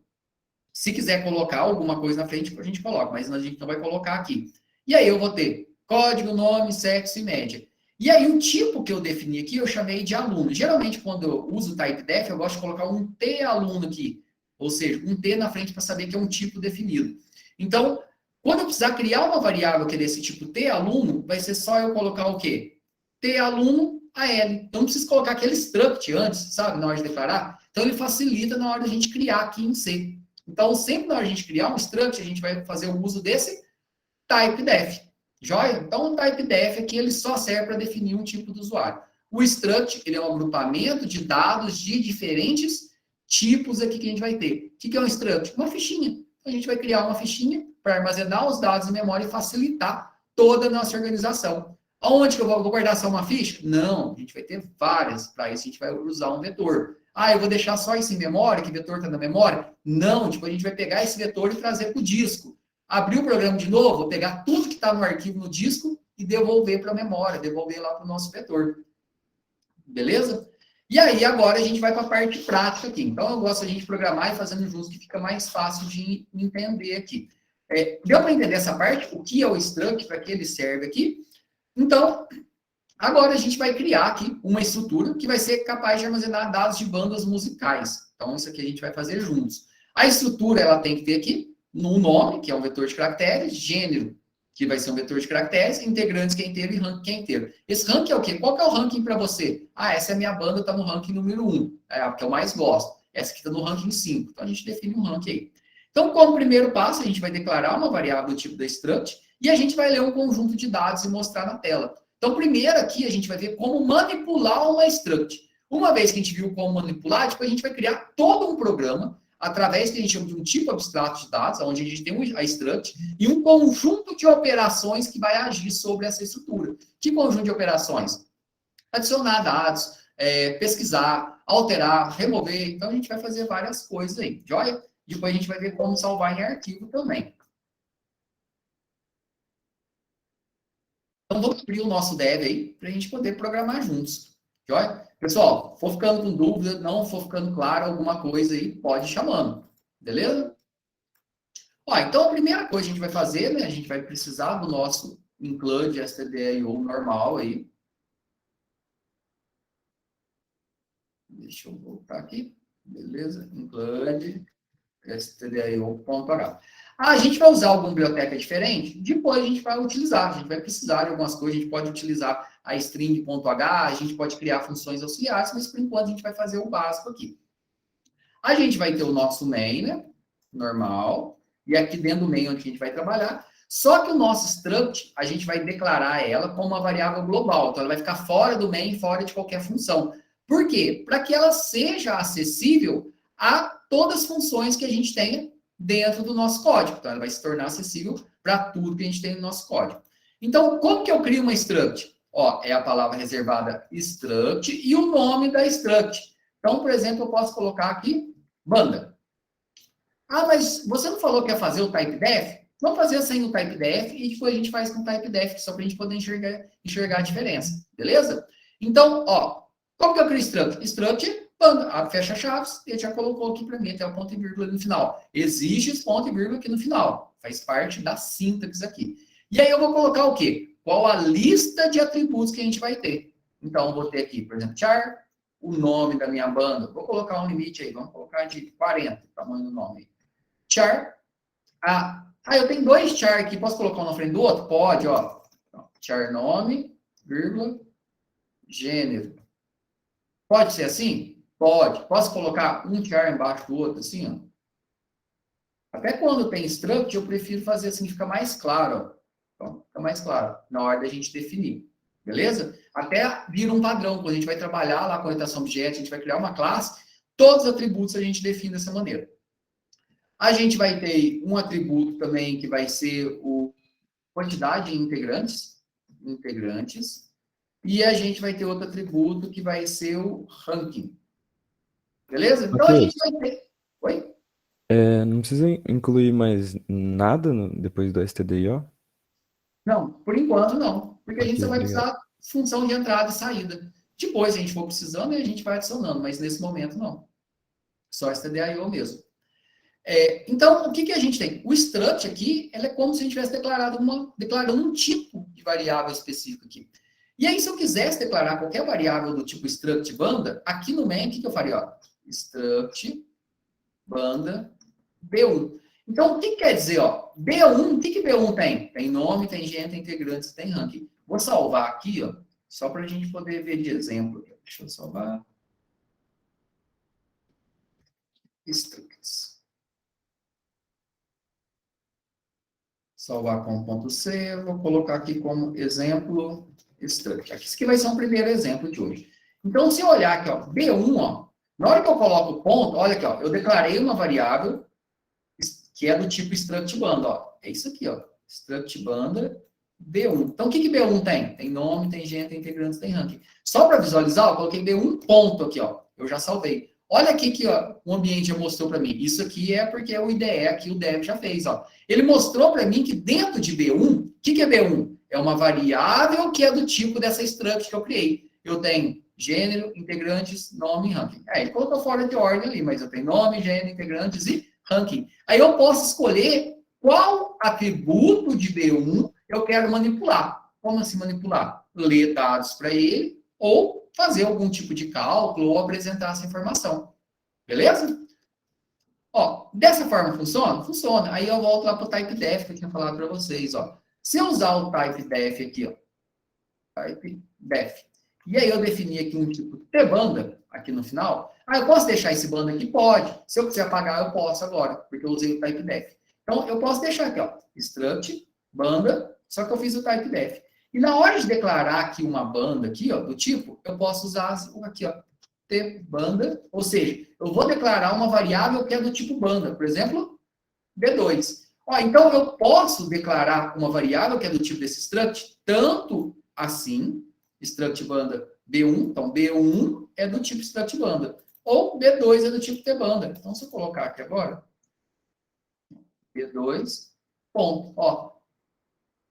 Se quiser colocar alguma coisa na frente, a gente coloca, mas a gente não vai colocar aqui. E aí eu vou ter código, nome, sexo e média. E aí o tipo que eu defini aqui, eu chamei de aluno. Geralmente, quando eu uso o typedef, eu gosto de colocar um T aluno aqui. Ou seja, um T na frente para saber que é um tipo definido. Então, quando eu precisar criar uma variável que é desse tipo T aluno, vai ser só eu colocar o quê? T aluno AL. Então, não preciso colocar aquele struct antes, sabe, na hora de declarar. Então, ele facilita na hora da gente criar aqui em C. Então, sempre na hora de a gente criar um struct, a gente vai fazer o uso desse typedef. Joia? Então, o typedef aqui ele só serve para definir um tipo de usuário. O struct, ele é um agrupamento de dados de diferentes tipos aqui que a gente vai ter. O que é um struct? Uma fichinha. A gente vai criar uma fichinha para armazenar os dados em memória e facilitar toda a nossa organização. Aonde que eu vou guardar só uma ficha? Não, a gente vai ter várias. Para isso, a gente vai usar um vetor. Ah, eu vou deixar só isso em memória, que o vetor está na memória? Não, tipo, a gente vai pegar esse vetor e trazer para o disco. Abrir o programa de novo, vou pegar tudo que está no arquivo no disco e devolver para a memória, devolver lá para o nosso vetor. Beleza? E aí, agora a gente vai para a parte prática aqui. Então, eu gosto de a gente programar e fazendo juntos, que fica mais fácil de entender aqui. Deu para entender essa parte? O que é o struct, para que ele serve aqui? Então, agora a gente vai criar aqui uma estrutura que vai ser capaz de armazenar dados de bandas musicais. Então, isso aqui a gente vai fazer juntos. A estrutura, ela tem que ter aqui no nome, que é um vetor de caracteres, gênero, que vai ser um vetor de caracteres, integrantes, que é inteiro, e ranking, que é inteiro. Esse ranking é o quê? Qual que é o ranking para você? Ah, essa é a minha banda, está no ranking número 1, é a que eu mais gosto. Essa aqui está no ranking 5. Então, a gente define um ranking aí. Então, como primeiro passo, a gente vai declarar uma variável do tipo da struct, e a gente vai ler um conjunto de dados e mostrar na tela. Então, primeiro aqui, a gente vai ver como manipular uma struct. Uma vez que a gente viu como manipular, depois a gente vai criar todo um programa, através que a gente chama de um tipo abstrato de dados, onde a gente tem a struct, e um conjunto de operações que vai agir sobre essa estrutura. Que conjunto de operações? Adicionar dados, pesquisar, alterar, remover. Então, a gente vai fazer várias coisas aí. Joia? Depois a gente vai ver como salvar em arquivo também. Então, vamos abrir o nosso dev aí, para a gente poder programar juntos. Joia? Pessoal, for ficando com dúvida, não for ficando claro alguma coisa aí, pode ir chamando. Beleza? Ó, então, a primeira coisa que a gente vai fazer, né? A gente vai precisar do nosso include stdio normal aí. Deixa eu voltar aqui. Beleza? Include stdio.h. A gente vai usar alguma biblioteca diferente? Depois a gente vai utilizar. A gente vai precisar de algumas coisas. A gente pode utilizar a string.h, a gente pode criar funções auxiliares, mas por enquanto a gente vai fazer o básico aqui. A gente vai ter o nosso main, né? Normal. E aqui dentro do main onde a gente vai trabalhar. Só que o nosso struct, a gente vai declarar ela como uma variável global. Então, ela vai ficar fora do main, fora de qualquer função. Por quê? Para que ela seja acessível a todas as funções que a gente tenha dentro do nosso código. Então, ela vai se tornar acessível para tudo que a gente tem no nosso código. Então, como que eu crio uma struct? Ó, é a palavra reservada struct e o nome da struct. Então, por exemplo, eu posso colocar aqui banda. Ah, mas você não falou que ia fazer o typedef? Vamos fazer sem o typedef e depois a gente faz com o typedef, só para a gente poder enxergar a diferença. Beleza? Então, ó, como que eu crio struct? Struct, banda, abre, fecha chaves, ele já colocou aqui para mim até o ponto e vírgula no final. Existe esse ponto e vírgula aqui no final. Faz parte da sintaxe aqui. E aí eu vou colocar o quê? Qual a lista de atributos que a gente vai ter. Então, eu vou ter aqui, por exemplo, char, o nome da minha banda. Vou colocar um limite aí, vamos colocar de 40, o tamanho do nome. Char. Eu tenho dois char aqui, posso colocar um na frente do outro? Pode, ó. Char nome, vírgula, gênero. Pode ser assim? Pode. Posso colocar um char embaixo do outro, assim, ó? Até quando tem struct, eu prefiro fazer assim, fica mais claro, ó. Então, fica mais claro, na hora da gente definir. Beleza? Até vira um padrão, quando a gente vai trabalhar lá com orientação objeto, a gente vai criar uma classe, todos os atributos a gente define dessa maneira. A gente vai ter um atributo também que vai ser a quantidade de integrantes. E a gente vai ter outro atributo que vai ser o ranking. Beleza? Então a gente Matheus, vai ter... Oi? não precisa incluir mais nada depois do stdio? Não, por enquanto não. Porque a Ok, gente só vai obrigado. precisar de função de entrada e saída. Depois, se a gente for precisando, a gente vai adicionando, mas nesse momento não. Só stdio mesmo. Então, o que a gente tem? O struct aqui, ela é como se a gente tivesse declarando um tipo de variável específico aqui. E aí, se eu quisesse declarar qualquer variável do tipo struct banda, aqui no main, o que eu faria? Ó, struct banda B1. Então, o que quer dizer? Ó, B1, o que B1 tem? Tem nome, tem gênero, tem integrantes, tem ranking. Vou salvar aqui, ó, só para a gente poder ver de exemplo. Deixa eu salvar. Structs. Salvar como ponto C, vou colocar aqui como exemplo struct. Aqui, esse aqui vai ser um primeiro exemplo de hoje. Então, se eu olhar aqui, ó, B1, ó, na hora que eu coloco o ponto, olha aqui, ó, eu declarei uma variável que é do tipo struct banda, ó. É isso aqui, ó, struct banda B1. Então, o que B1 tem? Tem nome, tem gênero, tem integrantes, tem ranking. Só para visualizar, eu coloquei B1 ponto aqui, ó. Eu já salvei. Olha aqui que ó, o ambiente já mostrou para mim. Isso aqui é porque é o IDE aqui, o dev já fez, ó. Ele mostrou para mim que dentro de B1, o que é B1? É uma variável que é do tipo dessa struct que eu criei. Eu tenho gênero, integrantes, nome e ranking. Ele colocou fora de ordem ali, mas eu tenho nome, gênero, integrantes e ranking. Aí eu posso escolher qual atributo de B1 eu quero manipular. Como assim manipular? Ler dados para ele ou fazer algum tipo de cálculo ou apresentar essa informação. Beleza? Ó, dessa forma funciona? Funciona. Aí eu volto lá para o type-def que eu tinha falado para vocês. Ó. Se eu usar o type-def aqui, ó, type-def, e aí eu definir aqui um tipo t-banda, aqui no final, eu posso deixar esse banda aqui? Pode. Se eu quiser apagar, eu posso agora, porque eu usei o type-def. Então, eu posso deixar aqui, ó, struct, banda, só que eu fiz o type-def. E na hora de declarar aqui uma banda aqui, ó, do tipo, eu posso usar aqui, ó, t-banda, ou seja, eu vou declarar uma variável que é do tipo banda, por exemplo, B2. Ó, então, eu posso declarar uma variável que é do tipo desse struct, tanto assim, struct banda B1, então B1 é do tipo struct banda, ou B2 é do tipo t-banda. Então, se eu colocar aqui agora, B2, ponto, ó,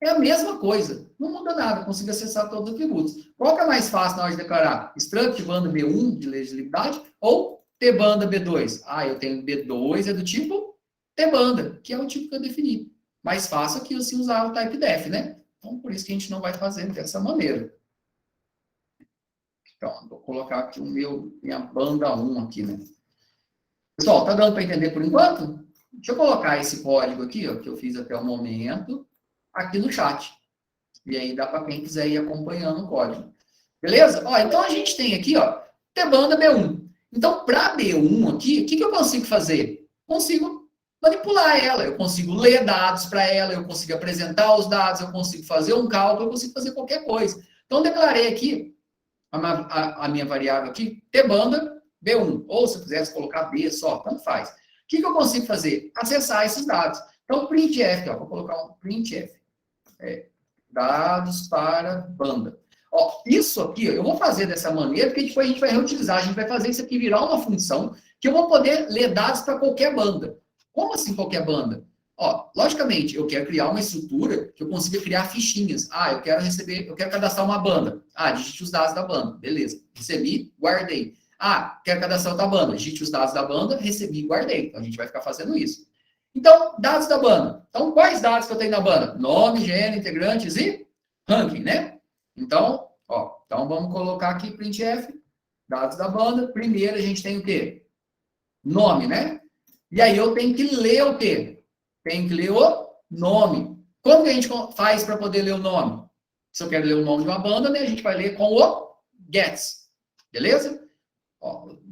é a mesma coisa, não muda nada, consigo acessar todos os atributos. Qual que é mais fácil na hora de declarar? Struct banda B1 de legibilidade ou t-banda B2? Eu tenho B2 é do tipo t-banda, que é o tipo que eu defini. Mais fácil que assim usar o type-def, né? Então, por isso que a gente não vai fazer dessa maneira. Então, vou colocar aqui minha banda 1 aqui, né? Pessoal, tá dando para entender por enquanto? Deixa eu colocar esse código aqui, ó, que eu fiz até o momento, aqui no chat. E aí dá para quem quiser ir acompanhando o código. Beleza? Ó, então a gente tem aqui, ó, T-banda B1. Então, para B1 aqui, o que eu consigo fazer? Consigo manipular ela, eu consigo ler dados para ela, eu consigo apresentar os dados, eu consigo fazer um cálculo, eu consigo fazer qualquer coisa. Então, declarei aqui a minha variável aqui, T-banda B1. Ou se eu quisesse colocar B só, tanto faz. O que eu consigo fazer? Acessar esses dados. Então, printf, ó, vou colocar um printf. Dados para banda. Ó, isso aqui, eu vou fazer dessa maneira, porque depois a gente vai reutilizar, a gente vai fazer isso aqui virar uma função que eu vou poder ler dados para qualquer banda. Como assim qualquer banda? Ó, logicamente, eu quero criar uma estrutura que eu consiga criar fichinhas. Eu quero cadastrar uma banda. Digite os dados da banda. Beleza. Recebi, guardei. Quero cadastrar outra banda. Digite os dados da banda, recebi, guardei. Então, a gente vai ficar fazendo isso. Então, dados da banda. Então, quais dados que eu tenho na banda? Nome, gênero, integrantes e ranking, né? Então, então vamos colocar aqui printf, dados da banda. Primeiro a gente tem o quê? Nome, né? E aí eu tenho que ler o quê? Tenho que ler o nome. Como que a gente faz para poder ler o nome? Se eu quero ler o nome de uma banda, né, a gente vai ler com o gets. Beleza?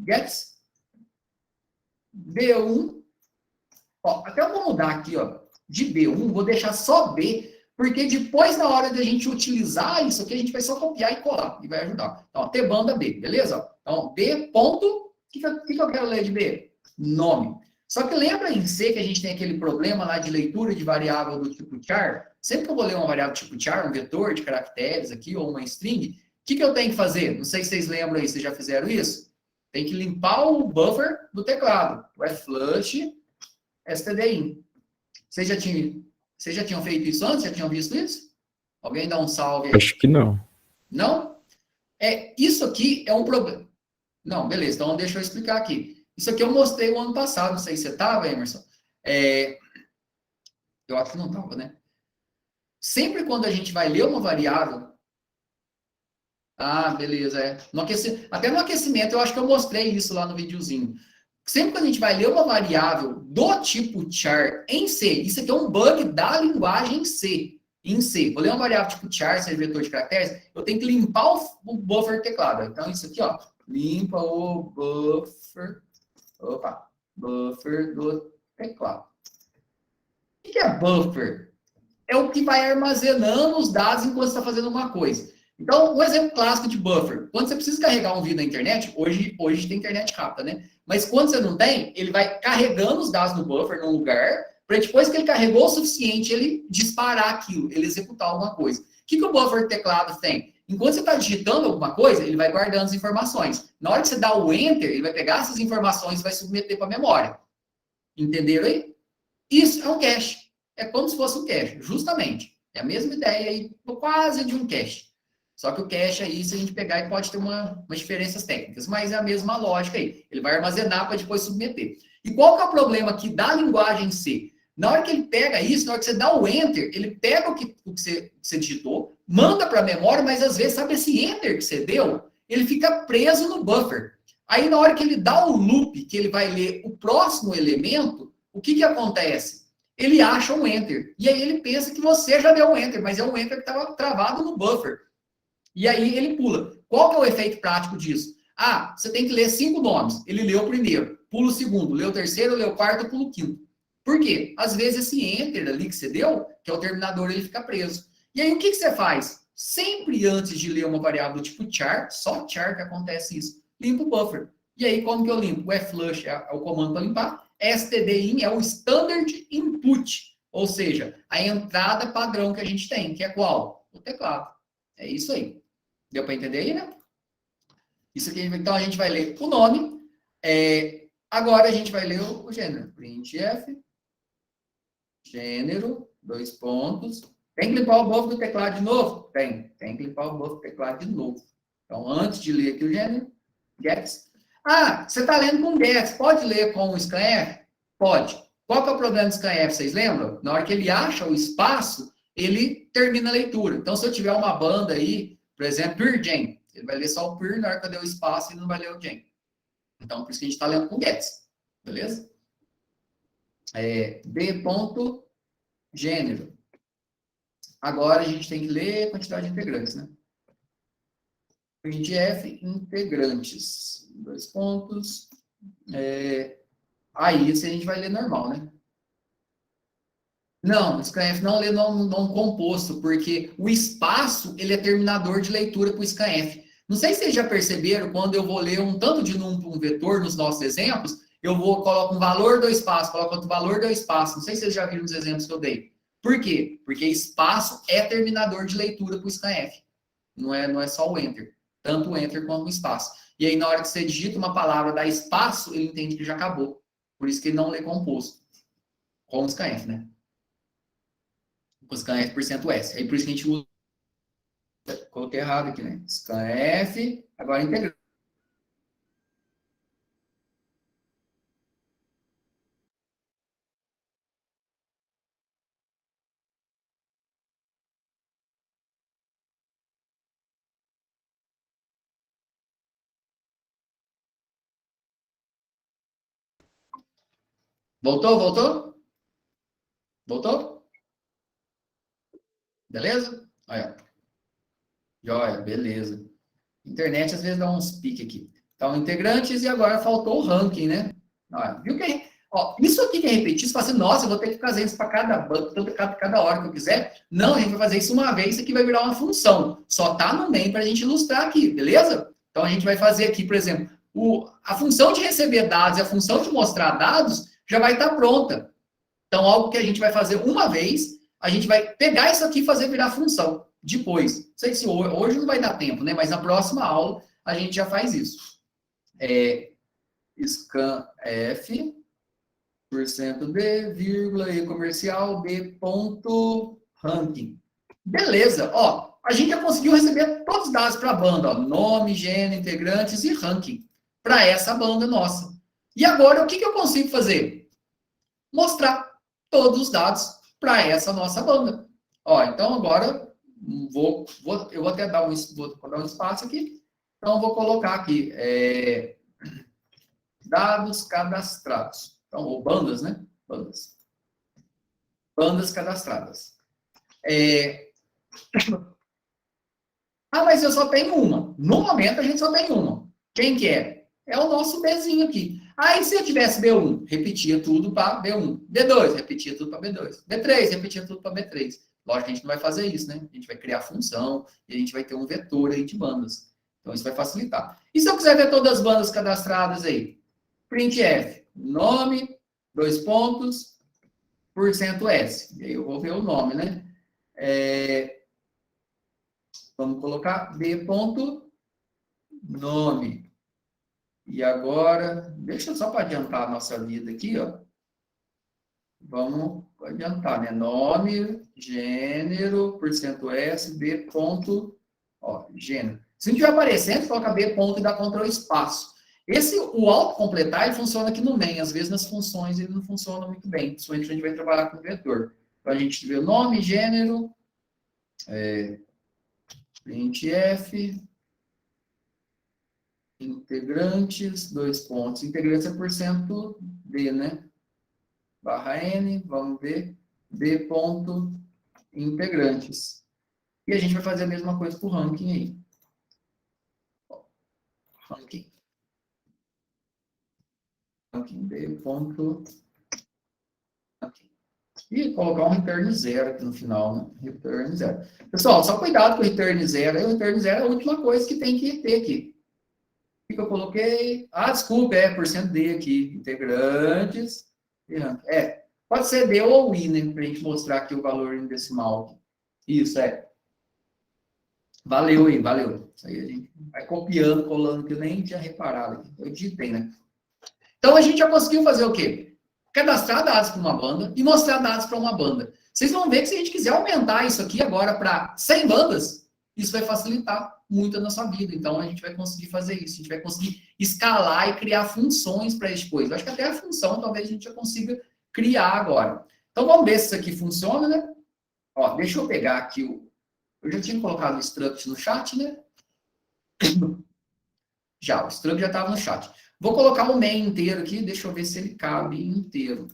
Gets B1. Até eu vou mudar aqui, de B1, vou deixar só B, porque depois, na hora da gente utilizar isso aqui, a gente vai só copiar e colar, e vai ajudar. Então, T-banda B, beleza? Então, B ponto, o que eu quero ler de B? Nome. Só que lembra em C que a gente tem aquele problema lá de leitura de variável do tipo char? Sempre que eu vou ler uma variável do tipo char, um vetor de caracteres aqui, ou uma string, o que eu tenho que fazer? Não sei se vocês lembram aí, vocês já fizeram isso? Tem que limpar o buffer do teclado. O flush stdin. Vocês já tinham feito isso antes? Já tinham visto isso? Alguém dá um salve aí? Acho que não. Não? Isso aqui é um problema. Não, beleza, então deixa eu explicar aqui. Isso aqui eu mostrei o ano passado, não sei se você estava, Emerson. Eu acho que não estava, né? Sempre quando a gente vai ler uma variável... Ah, beleza, até no aquecimento, eu acho que eu mostrei isso lá no videozinho. Sempre que a gente vai ler uma variável do tipo char em C, isso aqui é um bug da linguagem em C. Vou ler uma variável tipo char, seja vetor de caracteres, eu tenho que limpar o buffer do teclado. Então, isso aqui, ó, limpa o buffer do teclado. O que é buffer? É o que vai armazenando os dados enquanto você está fazendo uma coisa. Então, um exemplo clássico de buffer. Quando você precisa carregar um vídeo na internet, hoje tem internet rápida, né? Mas quando você não tem, ele vai carregando os dados no buffer num lugar, para depois que ele carregou o suficiente, ele disparar aquilo, ele executar alguma coisa. O que o buffer do teclado tem? Enquanto você está digitando alguma coisa, ele vai guardando as informações. Na hora que você dá o Enter, ele vai pegar essas informações e vai submeter para a memória. Entenderam aí? Isso é um cache. É como se fosse um cache, justamente. É a mesma ideia aí, quase de um cache. Só que o cache aí, se a gente pegar, ele pode ter umas diferenças técnicas, mas é a mesma lógica aí. Ele vai armazenar para depois submeter. E qual que é o problema aqui da linguagem C? Na hora que ele pega isso, na hora que você dá o Enter, ele pega o que você digitou, manda para a memória, mas às vezes, sabe esse Enter que você deu? Ele fica preso no buffer. Aí, na hora que ele dá o loop, que ele vai ler o próximo elemento, o que acontece? Ele acha um Enter. E aí ele pensa que você já deu um Enter, mas é um Enter que estava travado no buffer. E aí ele pula. Qual que é o efeito prático disso? Ah, você tem que ler 5 nomes. Ele leu o primeiro, pula o segundo, leu o terceiro, leu o quarto, pula o quinto. Por quê? Às vezes esse enter ali que você deu, que é o terminador, ele fica preso. E aí o que você faz? Sempre antes de ler uma variável do tipo char, só char que acontece isso, limpa o buffer. E aí como que eu limpo? O flush é o comando para limpar, stdin é o standard input, ou seja, a entrada padrão que a gente tem, que é qual? O teclado. É isso aí. Deu para entender aí, né? Isso aqui, então a gente vai ler o nome. Agora a gente vai ler o gênero. Printf, gênero, 2 pontos. Tem que limpar o buffer do teclado de novo? Tem que limpar o buffer do teclado de novo. Então, antes de ler aqui o gênero, gets. Ah, você está lendo com gets. Pode ler com o scanf? Pode. Qual que é o problema do scanf? Vocês lembram? Na hora que ele acha o espaço, ele termina a leitura. Então, se eu tiver uma banda aí, por exemplo, purgen, ele vai ler só o pur, na hora que eu der o espaço, ele não vai ler o gen. Então, por isso que a gente está lendo com gets. Beleza? D.gênero. Agora a gente tem que ler a quantidade de integrantes, né? Printf integrantes. 2 pontos. Aí, esse a gente vai ler normal, né? Não, o scanf não lê não composto, porque o espaço, ele é terminador de leitura para o scanf. Não sei se vocês já perceberam, quando eu vou ler um tanto de um vetor nos nossos exemplos, eu coloco um valor do espaço, coloco outro valor do espaço. Não sei se vocês já viram os exemplos que eu dei. Por quê? Porque espaço é terminador de leitura para o scanf. Não é só o enter. Tanto o enter quanto o espaço. E aí, na hora que você digita uma palavra, dá espaço, ele entende que já acabou. Por isso que ele não lê composto. Com o scanf, né? Com o scanf %S. Aí por isso que a gente usa. Coloquei errado aqui, né? Scanf, agora integrante. Voltou? Voltou? Beleza? Olha. Joia, beleza. Internet às vezes dá uns piques aqui. Então, integrantes e agora faltou o ranking, né? Olha, viu que isso aqui que é repetir, você fala assim, nossa, eu vou ter que fazer isso para cada banco, cada hora que eu quiser. Não, a gente vai fazer isso uma vez, isso aqui vai virar uma função. Só tá no main para a gente ilustrar aqui, beleza? Então, a gente vai fazer aqui, por exemplo, a função de receber dados e a função de mostrar dados já vai estar pronta. Então, algo que a gente vai fazer uma vez, a gente vai pegar isso aqui e fazer virar função. depois. Não sei se hoje não vai dar tempo, né? Mas na próxima aula a gente já faz isso. Scanf, %d, vírgula, e comercial, b ponto ranking. Beleza, ó, a gente já conseguiu receber todos os dados para a banda, ó, nome, gênero, integrantes e ranking, para essa banda nossa. E agora, o que eu consigo fazer? Mostrar todos os dados para essa nossa banda. Ó, então agora, eu vou até dar um espaço aqui, então eu vou colocar aqui, dados cadastrados. Então, ou bandas, né? Bandas cadastradas. Mas eu só tenho uma. No momento, a gente só tem uma. Quem que é? É o nosso Bzinho aqui. Aí, se eu tivesse B1, repetia tudo para B1. B2, repetia tudo para B2. B3, repetia tudo para B3. Lógico que a gente não vai fazer isso, né? A gente vai criar função e a gente vai ter um vetor aí de bandas. Então, isso vai facilitar. E se eu quiser ver todas as bandas cadastradas aí? Printf, nome, 2 pontos, %s. E aí eu vou ver o nome, né? Vamos colocar b.nome. E agora, deixa só para adiantar a nossa vida aqui, ó. Vamos adiantar, né? Nome, gênero, %s, b. Ó, gênero. Se não estiver aparecendo, coloca b. e dá Ctrl espaço. O autocompletar, ele funciona aqui no main. Às vezes, nas funções, ele não funciona muito bem. Principalmente, a gente vai trabalhar com vetor. Então, a gente vê o nome, gênero, printf, integrantes, 2 pontos. Integrantes é %d, né? Barra n, vamos ver, b. Integrantes. E a gente vai fazer a mesma coisa para o ranking aí. Ranking. Ranking b. Ranking. E colocar um return 0 aqui no final, né? Return 0. Pessoal, só cuidado com o return 0. O return 0 é a última coisa que tem que ter aqui. O que eu coloquei? Desculpa, %d aqui. Integrantes e ranking. Pode ser D ou I, né? Para a gente mostrar aqui o valor em decimal. Isso, Valeu aí, valeu. Isso aí a gente vai copiando, colando, que eu nem tinha reparado aqui. Eu digitei, né? Então, a gente já conseguiu fazer o quê? Cadastrar dados para uma banda e mostrar dados para uma banda. Vocês vão ver que se a gente quiser aumentar isso aqui agora para 100 bandas, isso vai facilitar muito a nossa vida. Então, a gente vai conseguir fazer isso. A gente vai conseguir escalar e criar funções para isso depois. Eu acho que até a função, talvez a gente já consiga criar agora. Então, vamos ver se isso aqui funciona, né? Ó, deixa eu pegar aqui eu já tinha colocado o struct no chat, né? O struct já estava no chat. Vou colocar o main inteiro aqui, deixa eu ver se ele cabe inteiro.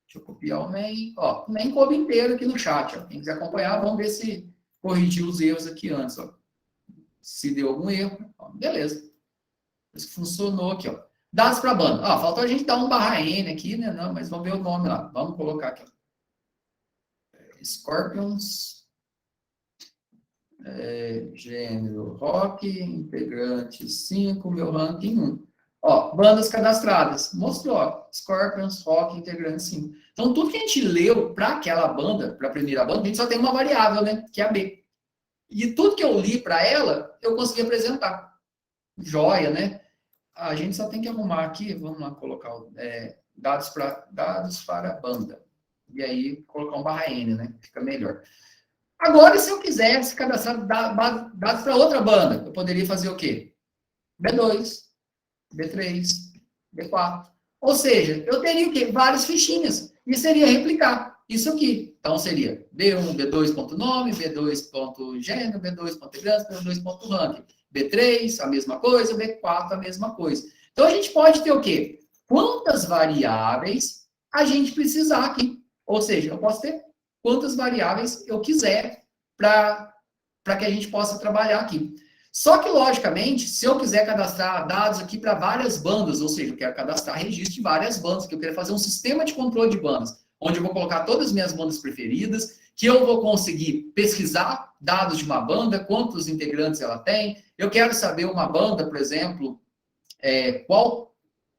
Deixa eu copiar o main. Ó, o main coube inteiro aqui no chat, ó. Quem quiser acompanhar, vamos ver se corrigiu os erros aqui antes, ó. Se deu algum erro, ó, beleza. Isso funcionou aqui, ó. Dados para a banda. Faltou a gente dar um /n aqui, né? Não, mas vamos ver o nome lá. Vamos colocar aqui, ó. Scorpions. Gênero rock, integrante 5, meu ranking 1. Ó, bandas cadastradas. Mostrou, ó, Scorpions, rock, integrante 5. Então, tudo que a gente leu para aquela banda, para a primeira banda, a gente só tem uma variável, né? Que é a B. E tudo que eu li para ela, eu consegui apresentar. Joia, né? A gente só tem que arrumar aqui, vamos lá colocar dados para a banda. E aí, colocar um /n, né? Fica melhor. Agora, se eu quisesse cadastrar dados para outra banda, eu poderia fazer o quê? B2, B3, B4. Ou seja, eu teria o quê? Várias fichinhas. E seria replicar isso aqui. Então, seria B1, B2.nome, B2.gênero, B2.integrantes, B2.ranking. B3, a mesma coisa, B4, a mesma coisa. Então, a gente pode ter o quê? Quantas variáveis a gente precisar aqui. Ou seja, eu posso ter quantas variáveis eu quiser para que a gente possa trabalhar aqui. Só que, logicamente, se eu quiser cadastrar dados aqui para várias bandas, ou seja, eu quero cadastrar registro de várias bandas, que eu quero fazer um sistema de controle de bandas, onde eu vou colocar todas as minhas bandas preferidas, que eu vou conseguir pesquisar dados de uma banda, quantos integrantes ela tem. Eu quero saber uma banda, por exemplo,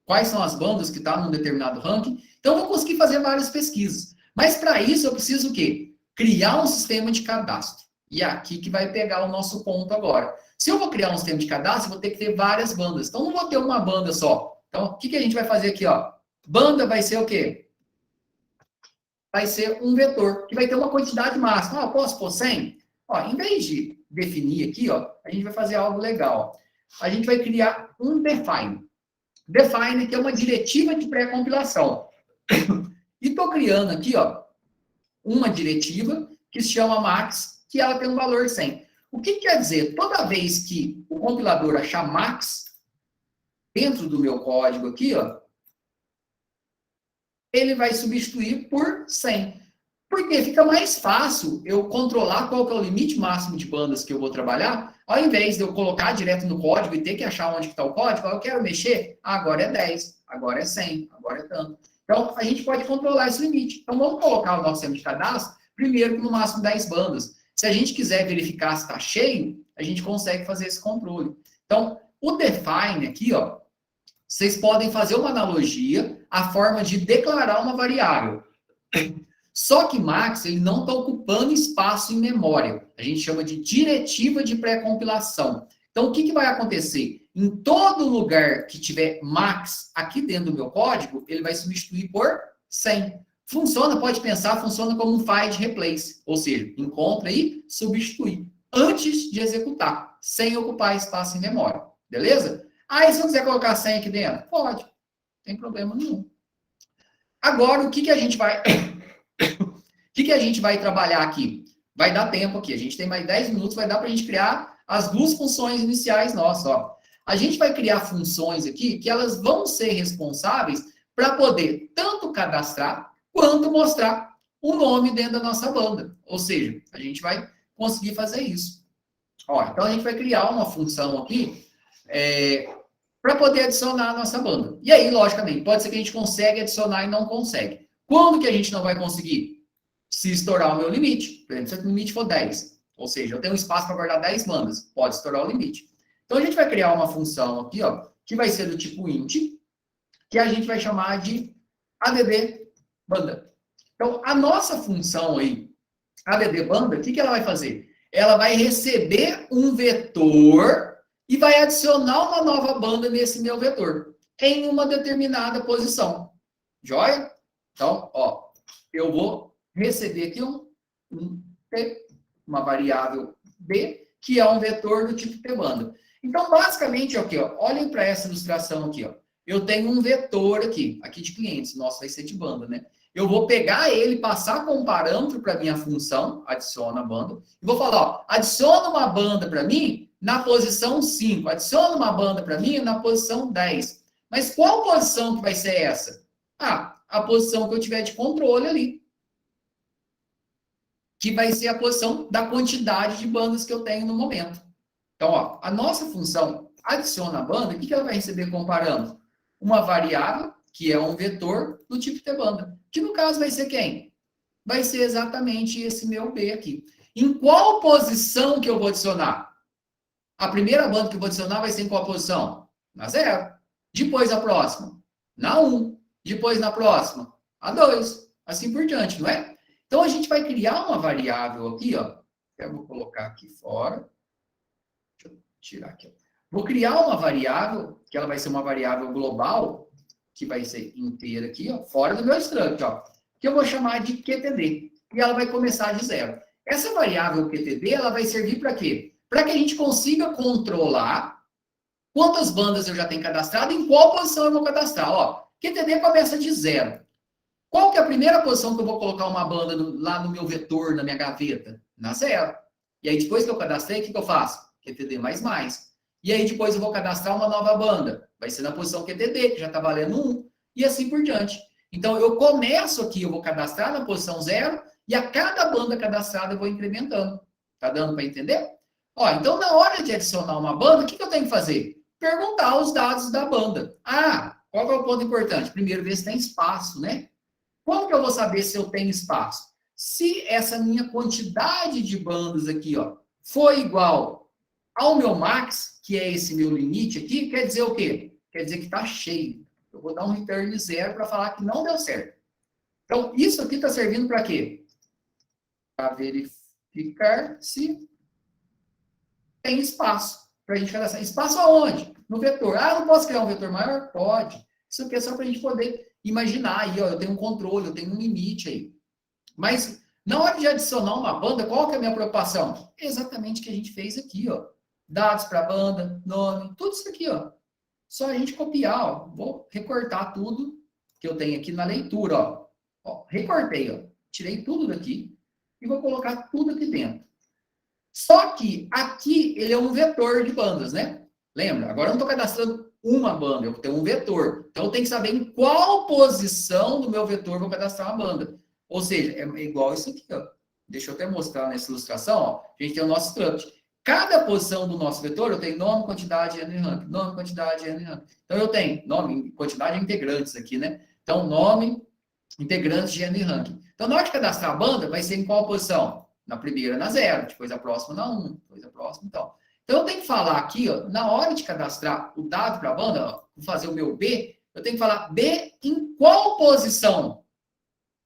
quais são as bandas que estão num determinado ranking. Então, eu vou conseguir fazer várias pesquisas. Mas, para isso, eu preciso o quê? Criar um sistema de cadastro. E aqui que vai pegar o nosso ponto agora. Se eu vou criar um sistema de cadastro, eu vou ter que ter várias bandas. Então, não vou ter uma banda só. Então, o que a gente vai fazer aqui, ó? Banda vai ser o quê? Vai ser um vetor, que vai ter uma quantidade máxima. Eu posso pôr 100? Ó, em vez de definir aqui, ó, a gente vai fazer algo legal. A gente vai criar um define. Define, que é uma diretiva de pré-compilação. E estou criando aqui, ó, uma diretiva que se chama max, que ela tem um valor 100. O que quer dizer? Toda vez que o compilador achar max dentro do meu código aqui, ó, ele vai substituir por 100. Porque fica mais fácil eu controlar qual que é o limite máximo de bandas que eu vou trabalhar, ao invés de eu colocar direto no código e ter que achar onde está o código, eu quero mexer, agora é 10, agora é 100, agora é tanto. Então, a gente pode controlar esse limite. Então, vamos colocar o nosso sistema de cadastro, primeiro no máximo 10 bandas. Se a gente quiser verificar se está cheio, a gente consegue fazer esse controle. Então, o define aqui, ó, vocês podem fazer uma analogia à forma de declarar uma variável. Só que Max, ele não está ocupando espaço em memória. A gente chama de diretiva de pré-compilação. Então, o que vai acontecer? Em todo lugar que tiver Max aqui dentro do meu código, ele vai substituir por 100. Funciona, pode pensar, funciona como um find replace. Ou seja, encontra e substitui. Antes de executar, sem ocupar espaço em memória. Beleza? Aí, se eu quiser colocar 100 aqui dentro, pode. Não tem problema nenhum. Agora, o que a gente vai... O que a gente vai trabalhar aqui? Vai dar tempo aqui. A gente tem mais 10 minutos, vai dar para a gente criar as duas funções iniciais nossas. Ó. A gente vai criar funções aqui que elas vão ser responsáveis para poder tanto cadastrar quanto mostrar o nome dentro da nossa banda. Ou seja, a gente vai conseguir fazer isso. Ó, então, a gente vai criar uma função aqui para poder adicionar a nossa banda. E aí, logicamente, pode ser que a gente consiga adicionar e não consegue. Quando que a gente não vai conseguir? Se estourar o meu limite. Por exemplo, se o limite for 10. Ou seja, eu tenho um espaço para guardar 10 bandas. Pode estourar o limite. Então, a gente vai criar uma função aqui, ó, que vai ser do tipo int, que a gente vai chamar de add banda. Então, a nossa função aí, add banda, o que ela vai fazer? Ela vai receber um vetor e vai adicionar uma nova banda nesse meu vetor, em uma determinada posição. Joia? Então, ó, eu vou receber aqui um T, uma variável B, que é um vetor do tipo T-banda. Então, basicamente, aqui, ó, olhem para essa ilustração aqui. Ó. Eu tenho um vetor aqui de clientes. Nossa, vai ser de banda, né? Eu vou pegar ele, passar como parâmetro para minha função, adiciona a banda, e vou falar, ó, adiciona uma banda para mim na posição 5, adiciona uma banda para mim na posição 10. Mas qual posição que vai ser essa? Ah, a posição que eu tiver de controle ali. Que vai ser a posição da quantidade de bandas que eu tenho no momento. Então, ó, a nossa função adiciona a banda, o que ela vai receber como parâmetro? Uma variável, que é um vetor do tipo T-banda. Que no caso vai ser quem? Vai ser exatamente esse meu B aqui. Em qual posição que eu vou adicionar? A primeira banda que eu vou adicionar vai ser em qual posição? Na 0. Depois a próxima? Na 1. Depois na próxima? A 2. Assim por diante, não é? Então, a gente vai criar uma variável aqui, ó. Eu vou colocar aqui fora. Deixa eu tirar aqui. Ó. Vou criar uma variável, que ela vai ser uma variável global, que vai ser inteira aqui, ó, fora do meu struct, ó. Que eu vou chamar de QTD. E ela vai começar de 0. Essa variável QTD, ela vai servir para quê? Para que a gente consiga controlar quantas bandas eu já tenho cadastrado e em qual posição eu vou cadastrar. Ó, QTD começa de 0. Qual que é a primeira posição que eu vou colocar uma banda lá no meu vetor, na minha gaveta? Na 0. E aí, depois que eu cadastrei, o que eu faço? QTD mais. E aí, depois eu vou cadastrar uma nova banda. Vai ser na posição QTD, que já está valendo 1. E assim por diante. Então, eu começo aqui, eu vou cadastrar na posição 0. E a cada banda cadastrada eu vou incrementando. Tá dando para entender? Ó, então, na hora de adicionar uma banda, o que eu tenho que fazer? Perguntar os dados da banda. Ah, qual é o ponto importante? Primeiro, ver se tem espaço, né? Como que eu vou saber se eu tenho espaço? Se essa minha quantidade de bandas aqui, ó, for igual ao meu max, que é esse meu limite aqui, quer dizer o quê? Quer dizer que está cheio. Eu vou dar um return de 0 para falar que não deu certo. Então, isso aqui está servindo para quê? Para verificar. verificar se tem espaço para a gente cadastrar. Espaço aonde? No vetor. Ah, eu não posso criar um vetor maior? Pode. Isso aqui é só para a gente poder imaginar aí, ó, eu tenho um controle, eu tenho um limite aí. Mas, na hora de adicionar uma banda, qual que é a minha preocupação? Exatamente o que a gente fez aqui, ó. Dados para a banda, nome, tudo isso aqui, ó. Só a gente copiar, ó. Vou recortar tudo que eu tenho aqui na leitura, ó. Ó, recortei, ó. Tirei tudo daqui e vou colocar tudo aqui dentro. Só que aqui ele é um vetor de bandas, né? Lembra? Agora eu não estou cadastrando uma banda, eu tenho um vetor. Então eu tenho que saber em qual posição do meu vetor eu vou cadastrar uma banda. Ou seja, é igual isso aqui, ó. Deixa eu até mostrar nessa ilustração, ó. A gente tem o nosso struct. Cada posição do nosso vetor, eu tenho nome, quantidade e rank. Nome, quantidade e rank. Então eu tenho nome, quantidade de integrantes aqui, né? Então nome, integrantes de rank. Então na hora de cadastrar a banda, vai ser em qual posição? Na primeira, na 0, depois a próxima na 1, depois a próxima, então. Então eu tenho que falar aqui, ó, na hora de cadastrar o dado para a banda, ó, vou fazer o meu B, eu tenho que falar B em qual posição?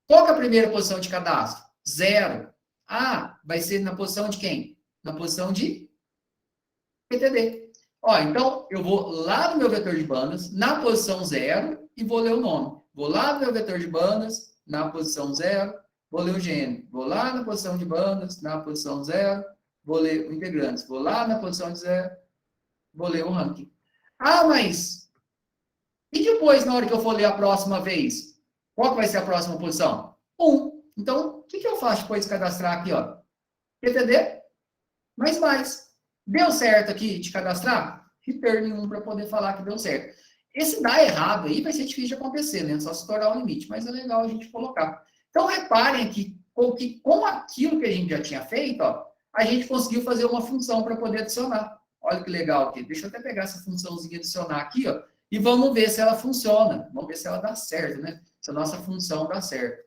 Qual que é a primeira posição de cadastro? 0. Ah, vai ser na posição de quem? Na posição de PTD. Ó, então, eu vou lá no meu vetor de bandas, na posição 0, e vou ler o nome. Vou lá no meu vetor de bandas, na posição 0, vou ler o gênero. Vou lá na posição de bandas, na posição 0, vou ler o integrantes. Vou lá na posição de 0, vou ler o ranking. Ah, mas... E depois, na hora que eu for ler a próxima vez? Qual que vai ser a próxima posição? 1. Então, o que eu faço depois de cadastrar aqui, ó? PTD, mais. Deu certo aqui de cadastrar? Return 1 para poder falar que deu certo. Esse dá errado aí vai ser difícil de acontecer, né? Só se tornar o limite, mas é legal a gente colocar. Então, reparem aqui que com aquilo que a gente já tinha feito, ó, a gente conseguiu fazer uma função para poder adicionar. Olha que legal aqui. Deixa eu até pegar essa funçãozinha adicionar aqui, ó, e vamos ver se ela funciona. Vamos ver se ela dá certo, né? Se a nossa função dá certo.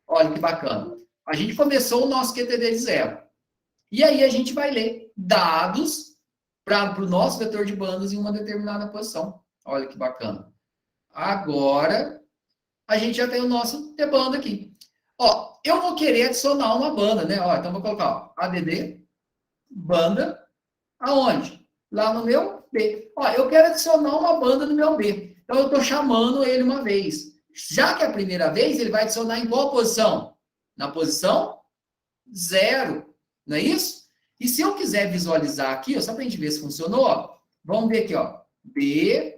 Olha que bacana. A gente começou o nosso QTD de 0. E aí a gente vai ler dados para o nosso vetor de bandas em uma determinada posição. Olha que bacana. Agora, a gente já tem o nosso debanda aqui. Ó, eu vou querer adicionar uma banda, né? Ó, então, vou colocar ó, add banda, aonde? Lá no meu B. Ó, eu quero adicionar uma banda no meu B. Então, eu estou chamando ele uma vez. Já que é a primeira vez, ele vai adicionar em qual posição? Na posição 0. Não é isso? E se eu quiser visualizar aqui, ó, só para a gente ver se funcionou, ó, vamos ver aqui, ó. B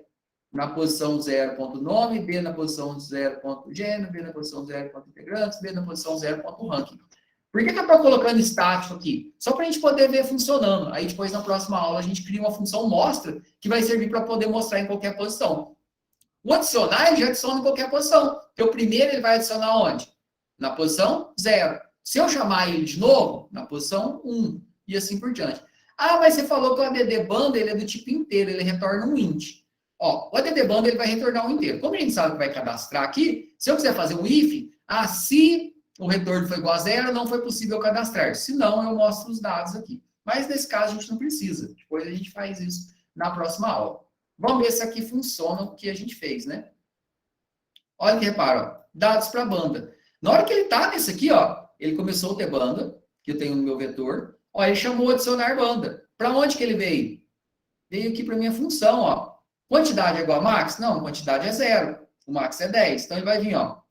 na posição 0.nome, B na posição 0.gênero, B na posição 0.integrantes, B na posição 0.ranking. Por que eu estou colocando estático aqui? Só para a gente poder ver funcionando. Aí depois, na próxima aula, a gente cria uma função mostra, que vai servir para poder mostrar em qualquer posição. O adicionar, ele já adiciona em qualquer posição. Porque o primeiro, ele vai adicionar onde? Na posição 0. Se eu chamar ele de novo, na posição 1. E assim por diante. Ah, mas você falou que o add banda, ele é do tipo inteiro, ele retorna um int. Ó, o add banda, ele vai retornar um inteiro. Como a gente sabe que vai cadastrar aqui, se eu quiser fazer um if, se o retorno foi igual a 0, não foi possível cadastrar. Se não, eu mostro os dados aqui. Mas nesse caso, a gente não precisa. Depois a gente faz isso na próxima aula. Vamos ver se aqui funciona o que a gente fez, né? Olha que repara, ó, dados para banda. Na hora que ele está nesse aqui, ó, ele começou a ter banda, que eu tenho no meu vetor. Ó, ele chamou adicionar banda. Para onde que ele veio? Veio aqui para minha função, ó. Quantidade é igual a max? Não, quantidade é 0. O max é 10. Então ele vai vir, ó,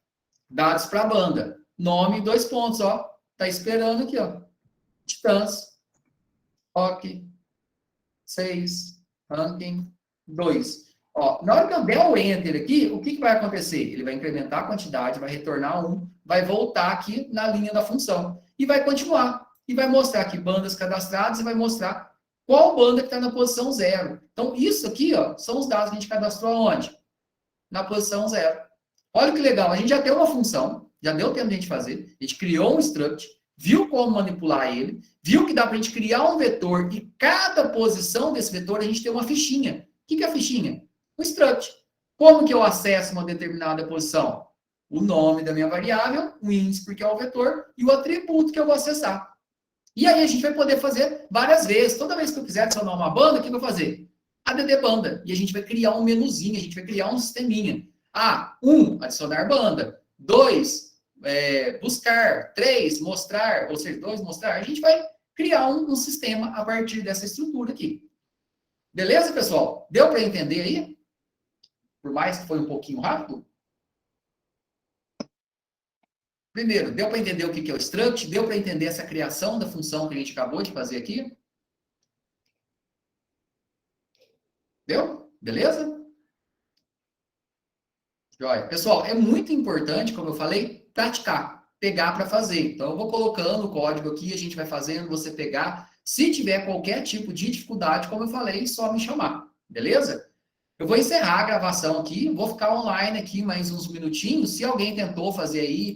dados para banda. Nome, 2 pontos, ó. Tá esperando aqui, ó. Titãs. Rock. 6. Ranking. 2. Ó, na hora que eu der o Enter aqui, o que vai acontecer? Ele vai incrementar a quantidade, vai retornar 1, vai voltar aqui na linha da função. E vai continuar. E vai mostrar aqui bandas cadastradas e vai mostrar qual banda que está na posição 0. Então, isso aqui, ó, são os dados que a gente cadastrou aonde? Na posição 0. Olha que legal, a gente já tem uma função, já deu tempo de a gente fazer, a gente criou um struct, viu como manipular ele, viu que dá para a gente criar um vetor e cada posição desse vetor a gente tem uma fichinha. O que é a fichinha? O struct. Como que eu acesso uma determinada posição? O nome da minha variável, o índice, porque é o vetor, e o atributo que eu vou acessar. E aí a gente vai poder fazer várias vezes. Toda vez que eu quiser adicionar uma banda, o que eu vou fazer? Add banda. E a gente vai criar um menuzinho, a gente vai criar um sisteminha. 1, adicionar banda. 2, buscar, 3, mostrar, ou seja, 2, mostrar, a gente vai criar um sistema a partir dessa estrutura aqui. Beleza, pessoal? Deu para entender aí? Por mais que foi um pouquinho rápido? Primeiro, deu para entender o que é o struct? Deu para entender essa criação da função que a gente acabou de fazer aqui? Deu? Beleza? Joia. Pessoal, é muito importante, como eu falei, praticar, pegar para fazer. Então, eu vou colocando o código aqui, a gente vai fazendo, você pegar. Se tiver qualquer tipo de dificuldade, como eu falei, só me chamar. Beleza? Eu vou encerrar a gravação aqui, vou ficar online aqui mais uns minutinhos. Se alguém tentou fazer aí